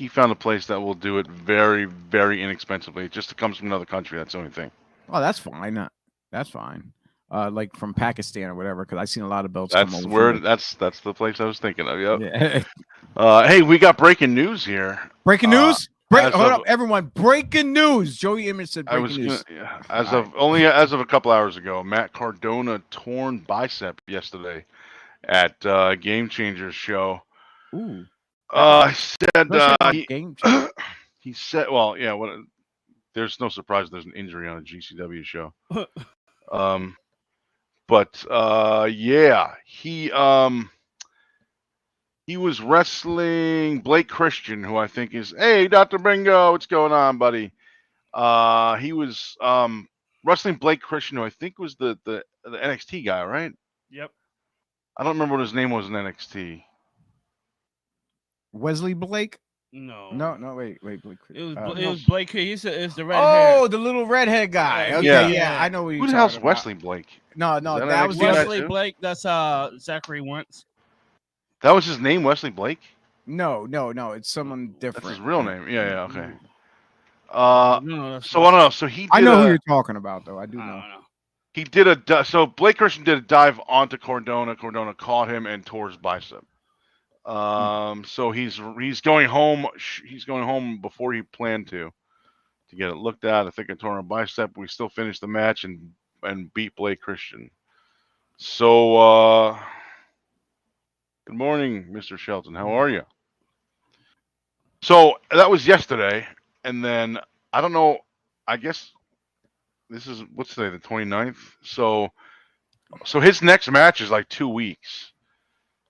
found a place that will do it very, very inexpensively. It just comes from another country. That's the only thing. Oh, that's fine. That's fine. Like from Pakistan or whatever, because I've seen a lot of belts. That's the place I was thinking of. Yep. Yeah. Hey, we got breaking news here. Breaking news. Hold up, everyone! Breaking news. Joey Image said breaking news. As of a couple hours ago, Matt Cardona torn bicep yesterday at Game Changers show. Ooh. He said, well, yeah. There's no surprise there's an injury on a GCW show. But yeah, he was wrestling Blake Christian, who I think is, hey, Dr. Bingo, what's going on, buddy? He was wrestling Blake Christian, who I think was the NXT guy, right? Yep. I don't remember what his name was in NXT. Wesley Blake? No, wait. Blake. It was Blake. He said it's the red hair. Oh, the little redhead guy. Okay, yeah, I know what Who you're the talking hell's about. Wesley Blake? No, Is that that was the NXT guy other. Wesley too? Blake. That's Zachary Wentz. That was his name, Wesley Blake. No, it's someone different. That's his real name. Yeah, okay. No, that's So I don't know. So he did I know who you're talking about, though. I do I know. don't know. he did so Blake Christian did a dive onto Cardona. Cardona caught him and tore his bicep. So he's going home. He's going home before he planned to get it looked at. I think I tore a bicep. We still finished the match and beat Blake Christian. So good morning, Mr. Shelton. How are you? So that was yesterday, and then I don't know. I guess this is what's today, the 29th. So his next match is like 2 weeks.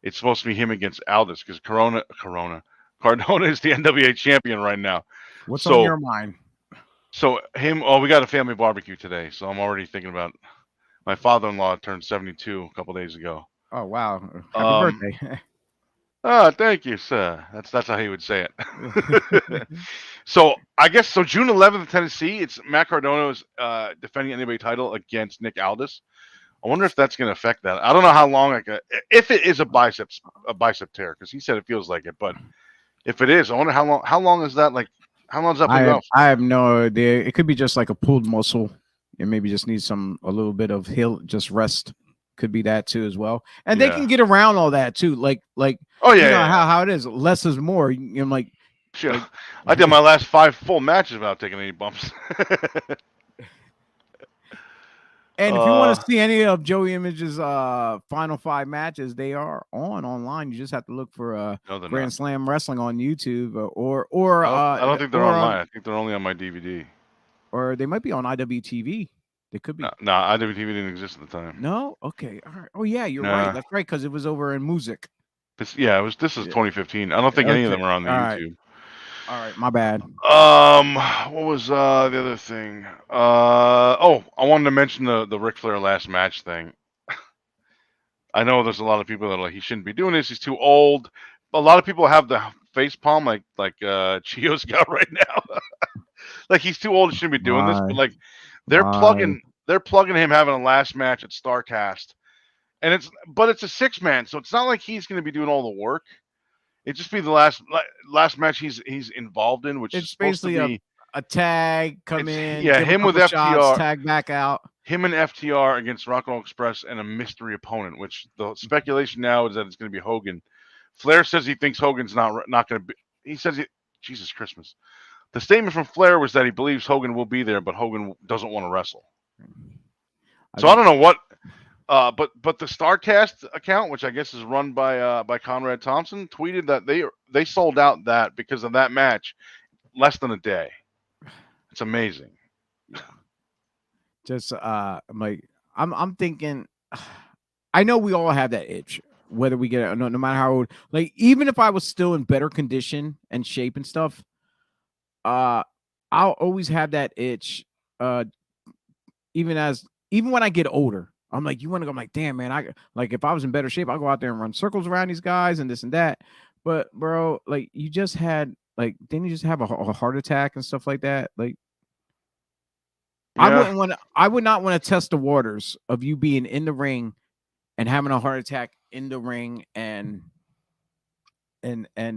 It's supposed to be him against Aldis because Cardona is the NWA champion right now. What's on your mind? So him. Oh, we got a family barbecue today, so I'm already thinking about my father-in-law turned 72 a couple days ago. Oh wow! Happy birthday! Thank you, sir. That's how he would say it. So I guess so. June 11th, Tennessee. It's Matt Cardona's defending NWA title against Nick Aldis. I wonder if that's going to affect that. I don't know how long if it is a bicep tear, because he said it feels like it. But if it is, I wonder how long is that? Like, how long is that? I have no idea. It could be just like a pulled muscle, and maybe just need a little bit of just rest. Could be that too as well, and they can get around all that too. Like oh yeah, you know how it is. Less is more. You know, like sure. I did my last 5 full matches without taking any bumps. And if you want to see any of Joey Image's final 5 matches, they are online. You just have to look for Grand Slam Wrestling on YouTube or I don't think they're online. I think they're only on my DVD. Or they might be on IWTV. They could be. No, IWTV didn't exist at the time. No? Okay. All right. Oh yeah, you're right. That's right, because it was over in Music. This is 2015. I don't think any of them are on the YouTube. All right, my bad. What was the other thing? I wanted to mention the Ric Flair last match thing. I know there's a lot of people that are like, he shouldn't be doing this. He's too old. A lot of people have the face palm like Chio's got right now. Like he's too old. He shouldn't be doing this. But like they're plugging him having a last match at StarCast, and it's a 6-man, so it's not like he's going to be doing all the work. It just be the last match he's involved in, which it's is supposed basically to be a tag, come in, yeah, him with FTR, shots, tag back out. Him and FTR against Rock and Roll Express and a mystery opponent, which the speculation now is that it's going to be Hogan. Flair says he thinks Hogan's not going to be. He says Jesus Christmas. The statement from Flair was that he believes Hogan will be there, but Hogan doesn't want to wrestle. So I don't know what. But the StarCast account, which I guess is run by Conrad Thompson, tweeted that they sold out that because of that match, less than a day. It's amazing. Just I'm thinking. I know we all have that itch, whether we get it, no matter how old. Like even if I was still in better condition and shape and stuff, I'll always have that itch. Even when I get older. I'm like, you want to go? I'm like, damn, man. If I was in better shape, I'll go out there and run circles around these guys and this and that. But bro, like you just had, didn't you just have a heart attack and stuff like that? Like, yeah. I would not want to test the waters of you being in the ring and having a heart attack in the ring and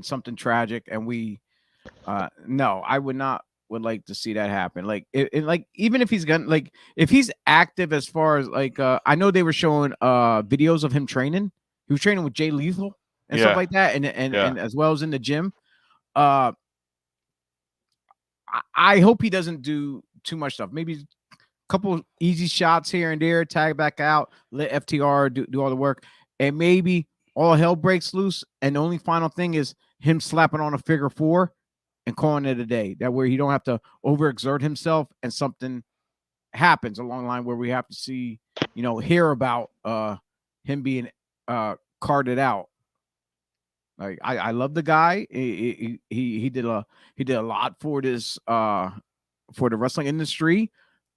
something tragic. And no, I would like to see that happen. Like even if he's gonna if he's active as far as I know they were showing videos of him training. He was training with Jay Lethal and stuff like that, and as well as in the gym. I hope he doesn't do too much stuff. Maybe a couple easy shots here and there, tag back out, let FTR do all the work, and maybe all hell breaks loose. And the only final thing is him slapping on a figure 4 and calling it a day. That way he don't have to overexert himself and something happens along the line where we have to see, hear about him being carted out. Like I love the guy. He did a lot for this for the wrestling industry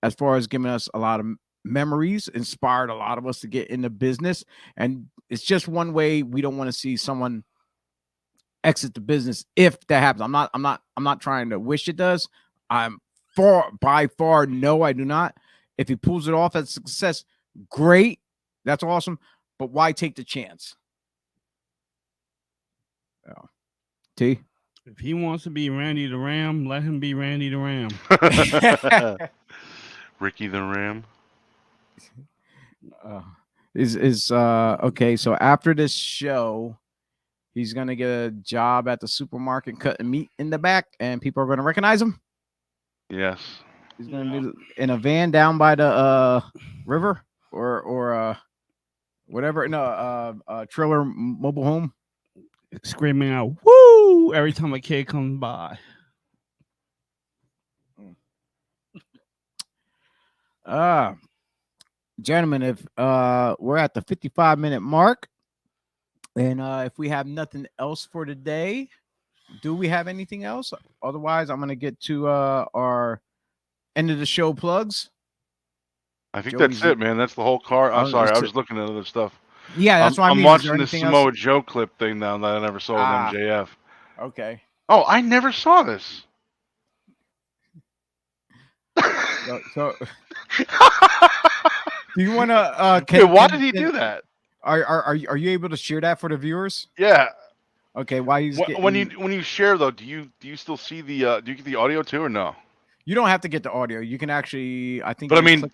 as far as giving us a lot of memories, inspired a lot of us to get into business. And it's just one way we don't want to see someone exit the business if that happens. I'm not trying to wish it does. I'm by far no, I do not. If he pulls it off as success, great. That's awesome. But why take the chance? Oh. T. If he wants to be Randy the Ram, let him be Randy the Ram. Ricky the Ram. Is okay. So after this show, he's gonna get a job at the supermarket cutting meat in the back, and people are gonna recognize him. Yes. He's gonna be in a van down by the river or whatever. No, trailer mobile home. Screaming out "woo" every time a kid comes by. Gentlemen, if we're at the 55-minute mark, and if we have nothing else for today, do we have anything else? Otherwise, I'm gonna get to our end of the show plugs. I think that's it, man. That's the whole car. I'm sorry, I was looking at other stuff. Yeah, that's why I'm watching the Samoa Joe clip thing now that I never saw with MJF. Okay. Oh, I never saw this. So do you want to? Why did he do that? Are you able to share that for the viewers? Yeah. Okay. Why he's when you share though, do you still see the do you get the audio too or no? You don't have to get the audio. You can actually, I think. But I mean,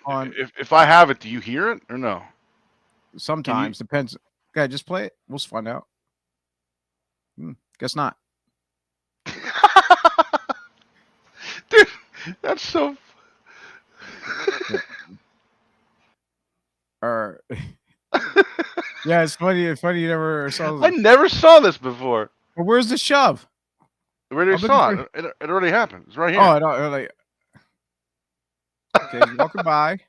if I have it, do you hear it or no? Sometimes depends. Okay, just play it. We'll find out. Guess not. Dude, that's so. Yeah, it's funny. It's funny you never saw this. I never saw this before. Well, where's the shove? I already saw it. It already happened. It's right here. Oh, no, like. Okay, he's walking by.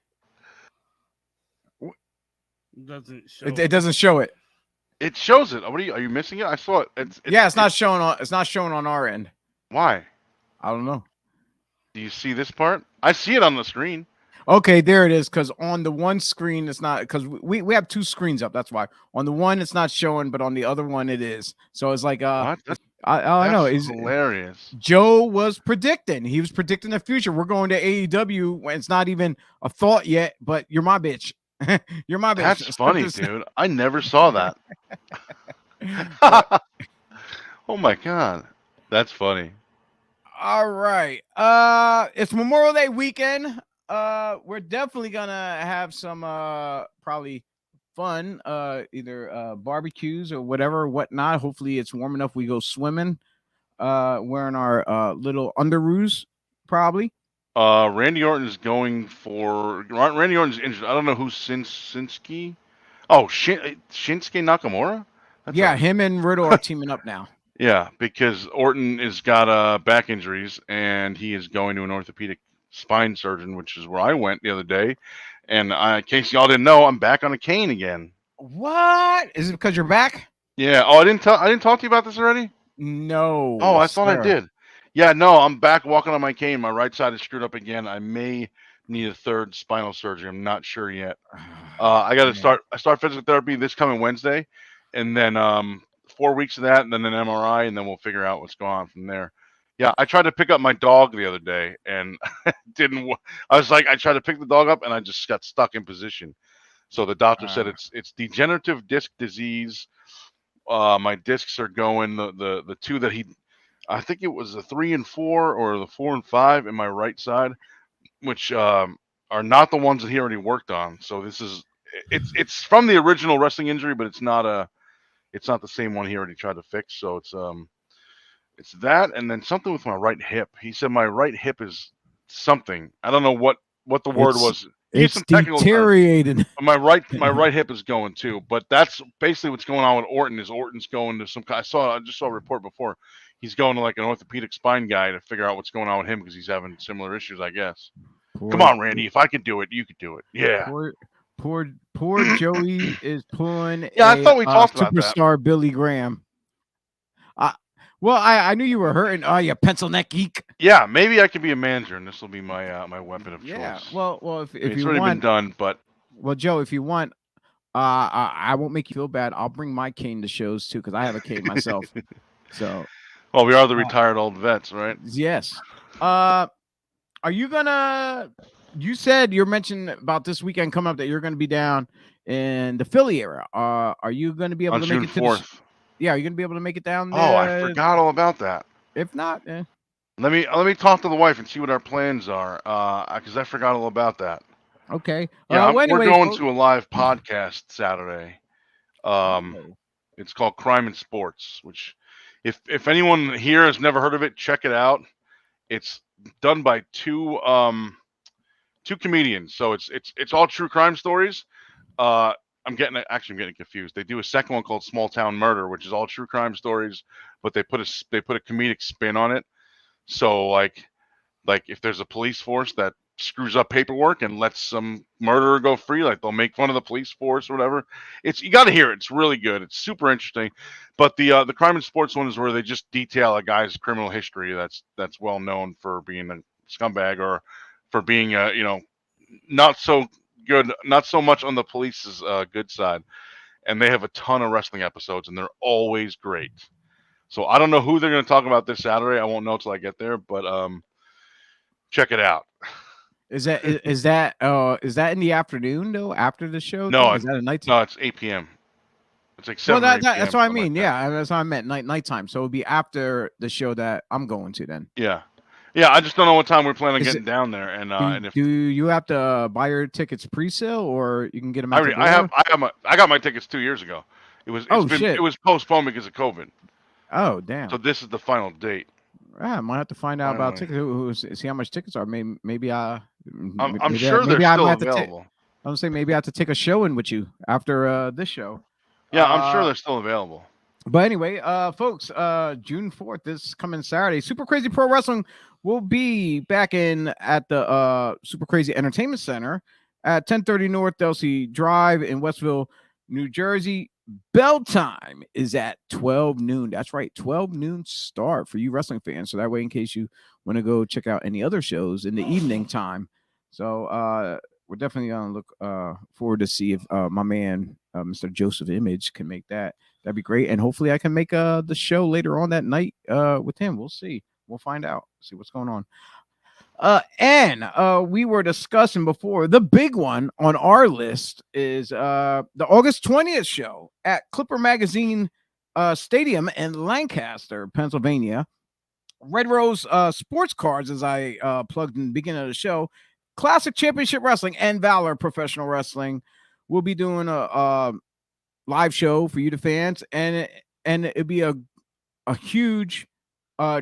Doesn't show. It doesn't show it. It shows it. What are you missing it? I saw it. It's not showing on. It's not showing on our end. Why? I don't know. Do you see this part? I see it on the screen. Okay, there it is. Because on the one screen, it's not. Because we have two screens up. That's why. On the one, it's not showing, but on the other one, it is. So it's like what? I know. It's hilarious. Joe was predicting. He was predicting the future. We're going to AEW when it's not even a thought yet. But you're my bitch. You're my bitch. That's funny, dude. I never saw that. Oh my god, that's funny. All right. It's Memorial Day weekend. We're definitely gonna have some probably fun, either barbecues or whatnot. Hopefully it's warm enough we go swimming, wearing our little underoos, probably. Randy Orton's going for Randy Orton's injured. I don't know who's Shinsuke. Oh, Shinsuke Nakamura? Him and Riddle are teaming up now. Yeah, because Orton has got back injuries and he is going to an orthopedic spine surgeon, which is where I went the other day. And in case y'all didn't know, I'm back on a cane again. What? Is it because you're back? Yeah. Oh, I didn't talk to you about this already? No. Oh, I thought I did. Yeah, no, I'm back walking on my cane. My right side is screwed up again. I may need a third spinal surgery. I'm not sure yet. I got to I start physical therapy this coming Wednesday, and then 4 weeks of that, and then an MRI, and then we'll figure out what's going on from there. Yeah, I tried to pick up my dog the other day, and didn't. I was like, I tried to pick the dog up, and I just got stuck in position. So the doctor said it's degenerative disc disease. My discs are going the two that I think it was the 3 and 4 or the 4 and 5 in my right side, which are not the ones that he already worked on. So this is it's from the original wrestling injury, but it's not the same one he already tried to fix. So it's that, and then something with my right hip. He said my right hip is something. I don't know what the word was. It's deteriorated. My right hip is going too, but that's basically what's going on with Orton. Is Orton's going to some kind? I just saw a report before. He's going to like an orthopedic spine guy to figure out what's going on with him because he's having similar issues, I guess. Come on, Randy. If I could do it, you could do it. Yeah. Poor Joey is pulling. Yeah, I thought we talked about that. Superstar Billy Graham. Well, I knew you were hurting. Oh, you pencil neck geek. Yeah, maybe I could be a manager, and this will be my my weapon of choice. Yeah. Well, if it's you already want, been done, but well, Joe, if you want, I won't make you feel bad. I'll bring my cane to shows too because I have a cane myself. So Well, we are the retired old vets, right? yes. Are you gonna? You said you're mentioning about this weekend coming up that you're gonna be down in the Philly area. Are you gonna be able On to make June it to the? 4th. Yeah, are you gonna be able to make it down Oh, I there? forgot all about that. If not, Let me talk to the wife and see what our plans are. Because I forgot all about that. okay. Yeah, Well, we're anyway, going folks. to a live podcast Saturday. Oh, It's called Crime and Sports, which, if anyone here has never heard of it, check it out. It's done by two comedians, so it's all true crime stories. I'm getting confused. They do a second one called Small Town Murder, which is all true crime stories, but they put a comedic spin on it. So like if there's a police force that screws up paperwork and lets some murderer go free, like they'll make fun of the police force or whatever. You got to hear it. It's really good. It's super interesting. But the crime and sports one is where they just detail a guy's criminal history that's well known for being a scumbag or for being not so good, not so much on the police's good side. And they have a ton of wrestling episodes, and they're always great. So I don't know who they're going to talk about this Saturday. I won't know till I get there, but check it out. is that is that in the afternoon though? After the show? No, Is that a night? no, it's 8 p.m. It's like Well, 7 or 8 p.m. that's what I something like mean. that. Yeah, that's what I meant. Nighttime. So it'll be after the show that I'm going to then. Yeah. Yeah, I just don't know what time we're planning on Is getting down there. And and if Do you have to buy your tickets pre-sale or you can get them I at the already, door? I got my tickets 2 years ago. Shit. It was postponed because of COVID. Oh, damn. So this is the final date. I might have to find out about Finally. tickets. See how much tickets are. Maybe I'm sure they're still available. I'm gonna say maybe I have to take a show in with you after this show. Yeah, I'm sure they're still available. But anyway, folks, June 4th, this coming Saturday, Super Crazy Pro Wrestling will be back in at the Super Crazy Entertainment Center at 1030 North Delsey Drive in Westville, New Jersey. Bell time is at 12 noon. That's right, 12 noon start for you wrestling fans. So that way, in case you want to go check out any other shows in the evening time. So we're definitely gonna look forward to see if my man Mr. Joseph Image can make that. That'd be great, and hopefully I can make the show later on that night with him. We'll see. We'll find out. See what's going on. And we were discussing before, the big one on our list is the August 20th show at Clipper Magazine Stadium in Lancaster, Pennsylvania. Red Rose Sports Cards, as I plugged in the beginning of the show, Classic Championship Wrestling and Valor Professional Wrestling will be doing a live show for you, the fans, and it'd be a huge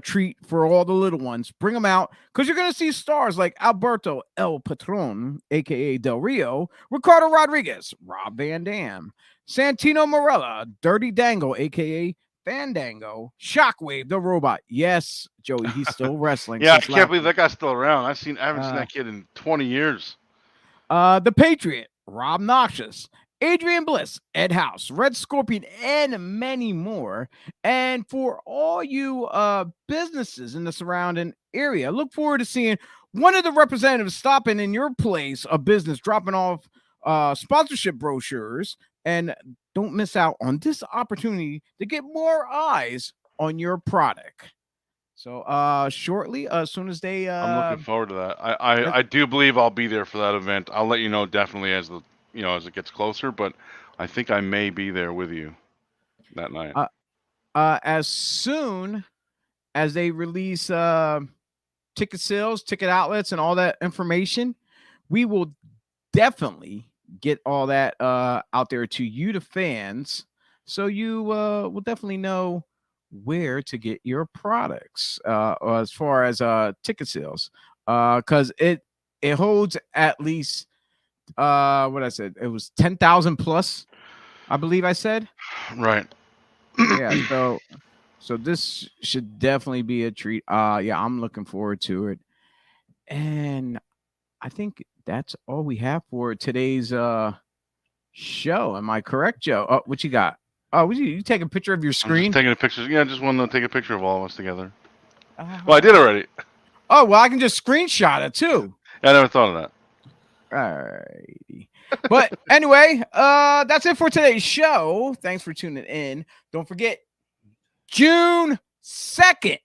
treat for all the little ones. Bring them out because you're gonna see stars like Alberto El Patron, aka Del Rio, Ricardo Rodriguez, Rob Van Dam, Santino Morella, Dirty Dango, aka Fandango, Shockwave the Robot. Yes, Joey, he's still wrestling. Yeah, I can't believe that guy's still around. I haven't seen that kid in 20 years. The Patriot, Rob Noxious, Adrian Bliss, Ed House, Red Scorpion, and many more. And for all you businesses in the surrounding area, look forward to seeing one of the representatives stopping in your place of business, dropping off sponsorship brochures. And don't miss out on this opportunity to get more eyes on your product. So shortly, as soon as they I'm looking forward to that. I do believe I'll be there for that event. I'll let you know definitely as it gets closer, but I think I may be there with you that night. As soon as they release ticket sales, ticket outlets, and all that information, we will definitely get all that out there to you, the fans, so you will definitely know where to get your products as far as ticket sales, because it holds at least what I said, it was 10,000 plus, I believe I said. Right. Yeah, so this should definitely be a treat. Yeah, I'm looking forward to it. And I think that's all we have for today's show. Am I correct, Joe? Oh, what you got? Oh, you take a picture of your screen? I'm just taking a picture. Yeah, I just wanted to take a picture of all of us together. Well, I did already. Oh, well, I can just screenshot it too. Yeah, I never thought of that. All righty. But anyway, that's it for today's show. Thanks for tuning in. Don't forget, June 2nd.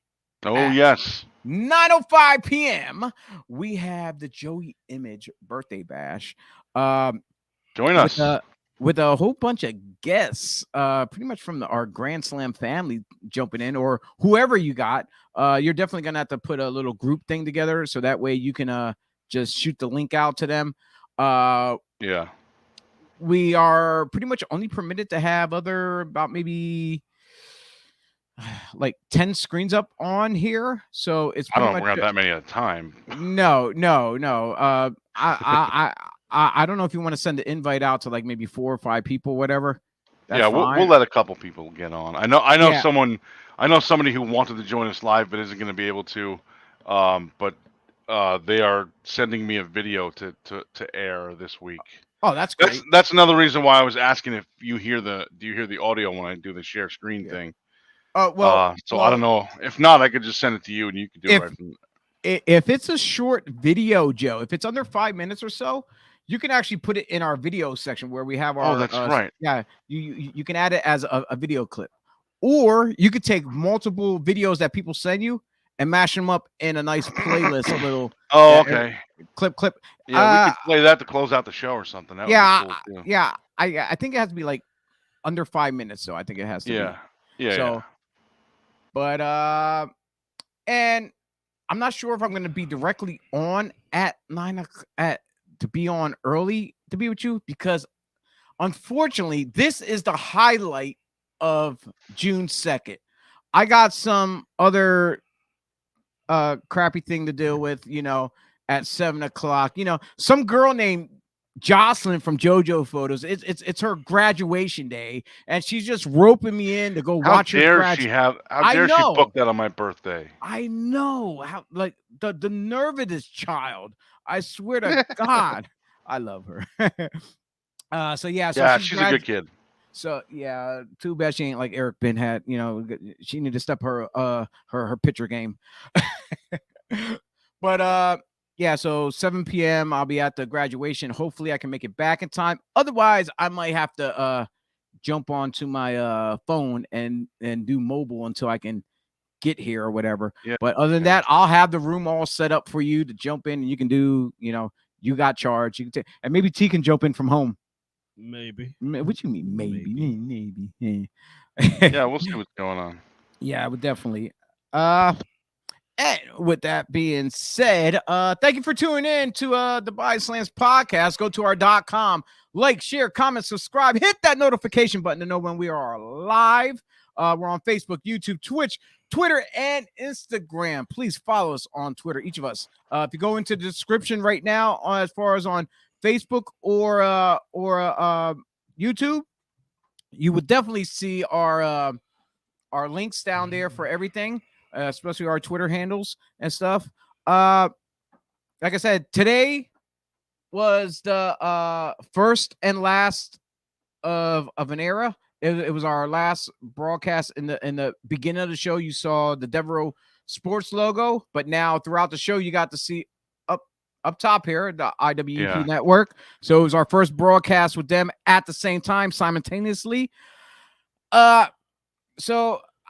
Oh, yes. 9:05 p.m. We have the Joey Image birthday bash. Join us. With a whole bunch of guests, pretty much from our Grand Slam family jumping in, or whoever you got. You're definitely gonna have to put a little group thing together so that way you can just shoot the link out to them. Yeah. We are pretty much only permitted to have about maybe like 10 screens up on here, so it's I pretty don't much have that many at a time. No. I don't know if you want to send the invite out to like maybe 4 or 5 people, whatever. That's Yeah, fine. we'll let a couple people get on. I know Yeah. someone. I know somebody who wanted to join us live but isn't going to be able to. But they are sending me a video to air this week. Oh, that's great. That's another reason why I was asking if do you hear the audio when I do the share screen thing. Well, I don't know. If not, I could just send it to you and you could do it right from if it's a short video, Joe, if it's under 5 minutes or so, you can actually put it in our video section where we have our. Oh, that's right. Yeah, you can add it as a video clip, or you could take multiple videos that people send you and mash them up in a nice playlist. A little. Oh, okay. Clip. Yeah, we could play that to close out the show or something. That would be cool, too. Yeah. I think it has to be like under 5 minutes, so I think it has to be. Yeah. So, but and I'm not sure if I'm going to be directly on at 9 o'clock to be on early to be with you, because unfortunately this is the highlight of June 2nd. I got some other crappy thing to deal with, at 7 o'clock. Some girl named Jocelyn from JoJo Photos. It's her graduation day, and she's just roping me in to go watch her. How dare she book that on my birthday? I know how, like, the nerve of this child. I swear to God, I love her. So she's a good kid. So yeah, too bad she ain't like Eric Ben had. She need to step her pitcher game. But yeah, so 7 p.m. I'll be at the graduation. Hopefully I can make it back in time. Otherwise, I might have to jump onto my phone and do mobile until I can get here or whatever. Yeah. But other than that, I'll have the room all set up for you to jump in, and you can do, you got charge. You can and maybe T can jump in from home. Maybe. What you mean? Maybe. Yeah, we'll see what's going on. Yeah, I would definitely. And with that being said, thank you for tuning in to the BodySlams podcast. Go to our .com, like, share, comment, subscribe, hit that notification button to know when we are live. We're on Facebook, YouTube, Twitch, Twitter, and Instagram. Please follow us on Twitter, each of us. If you go into the description right now, as far as on Facebook or YouTube, you would definitely see our links down there for everything. Especially our Twitter handles and stuff. Like I said, today was the first and last of an era. It was our last broadcast. In the beginning of the show, you saw the Devereaux Sports logo, but now throughout the show, you got to see up top here the IWEP network. So it was our first broadcast with them at the same time, simultaneously. So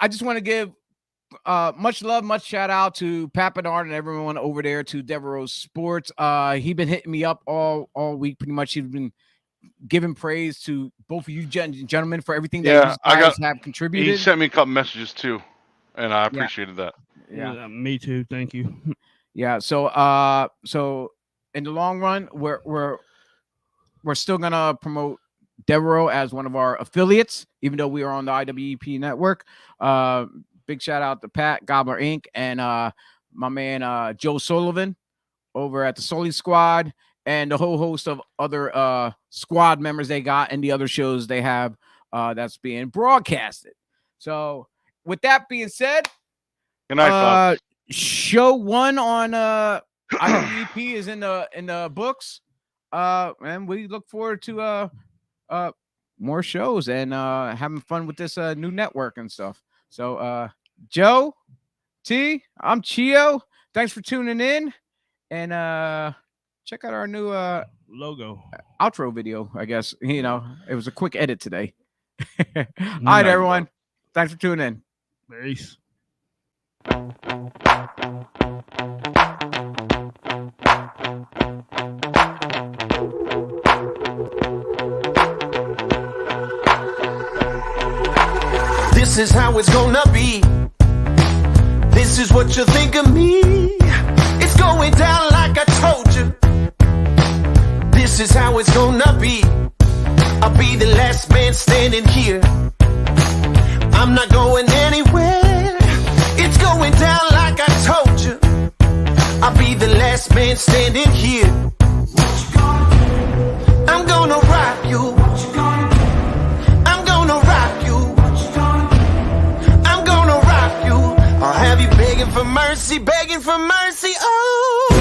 I just want to give much love, much shout out to Pat Bernard and everyone over there to Devereaux Sports. He been hitting me up all week. Pretty much, he's been giving praise to both of you gentlemen for everything that you guys have contributed. He sent me a couple messages too, and I appreciated that. Yeah, me too. Thank you. Yeah. So in the long run, we're still gonna promote Devereaux as one of our affiliates, even though we are on the IWEP network. Big shout out to Pat, Gobbler Inc., and my man Joe Sullivan over at the Sully Squad, and the whole host of other squad members they got and the other shows they have that's being broadcasted. So with that being said, good night, folks. Show 1 on IWEP is in the books. And we look forward to more shows and having fun with this new network and stuff. So Joe, T, I'm Chio. Thanks for tuning in, and check out our new logo outro video. I guess it was a quick edit today. All right, everyone. Thanks for tuning in. Peace. This is how it's gonna be. This is what you think of me. It's going down like I told you. This is how it's gonna be. I'll be the last man standing here. I'm not going anywhere. It's going down like I told you. I'll be the last man standing here. I'm gonna rock you. I'm gonna rock you. I'm gonna rock you. I'll have you begging for mercy, oh.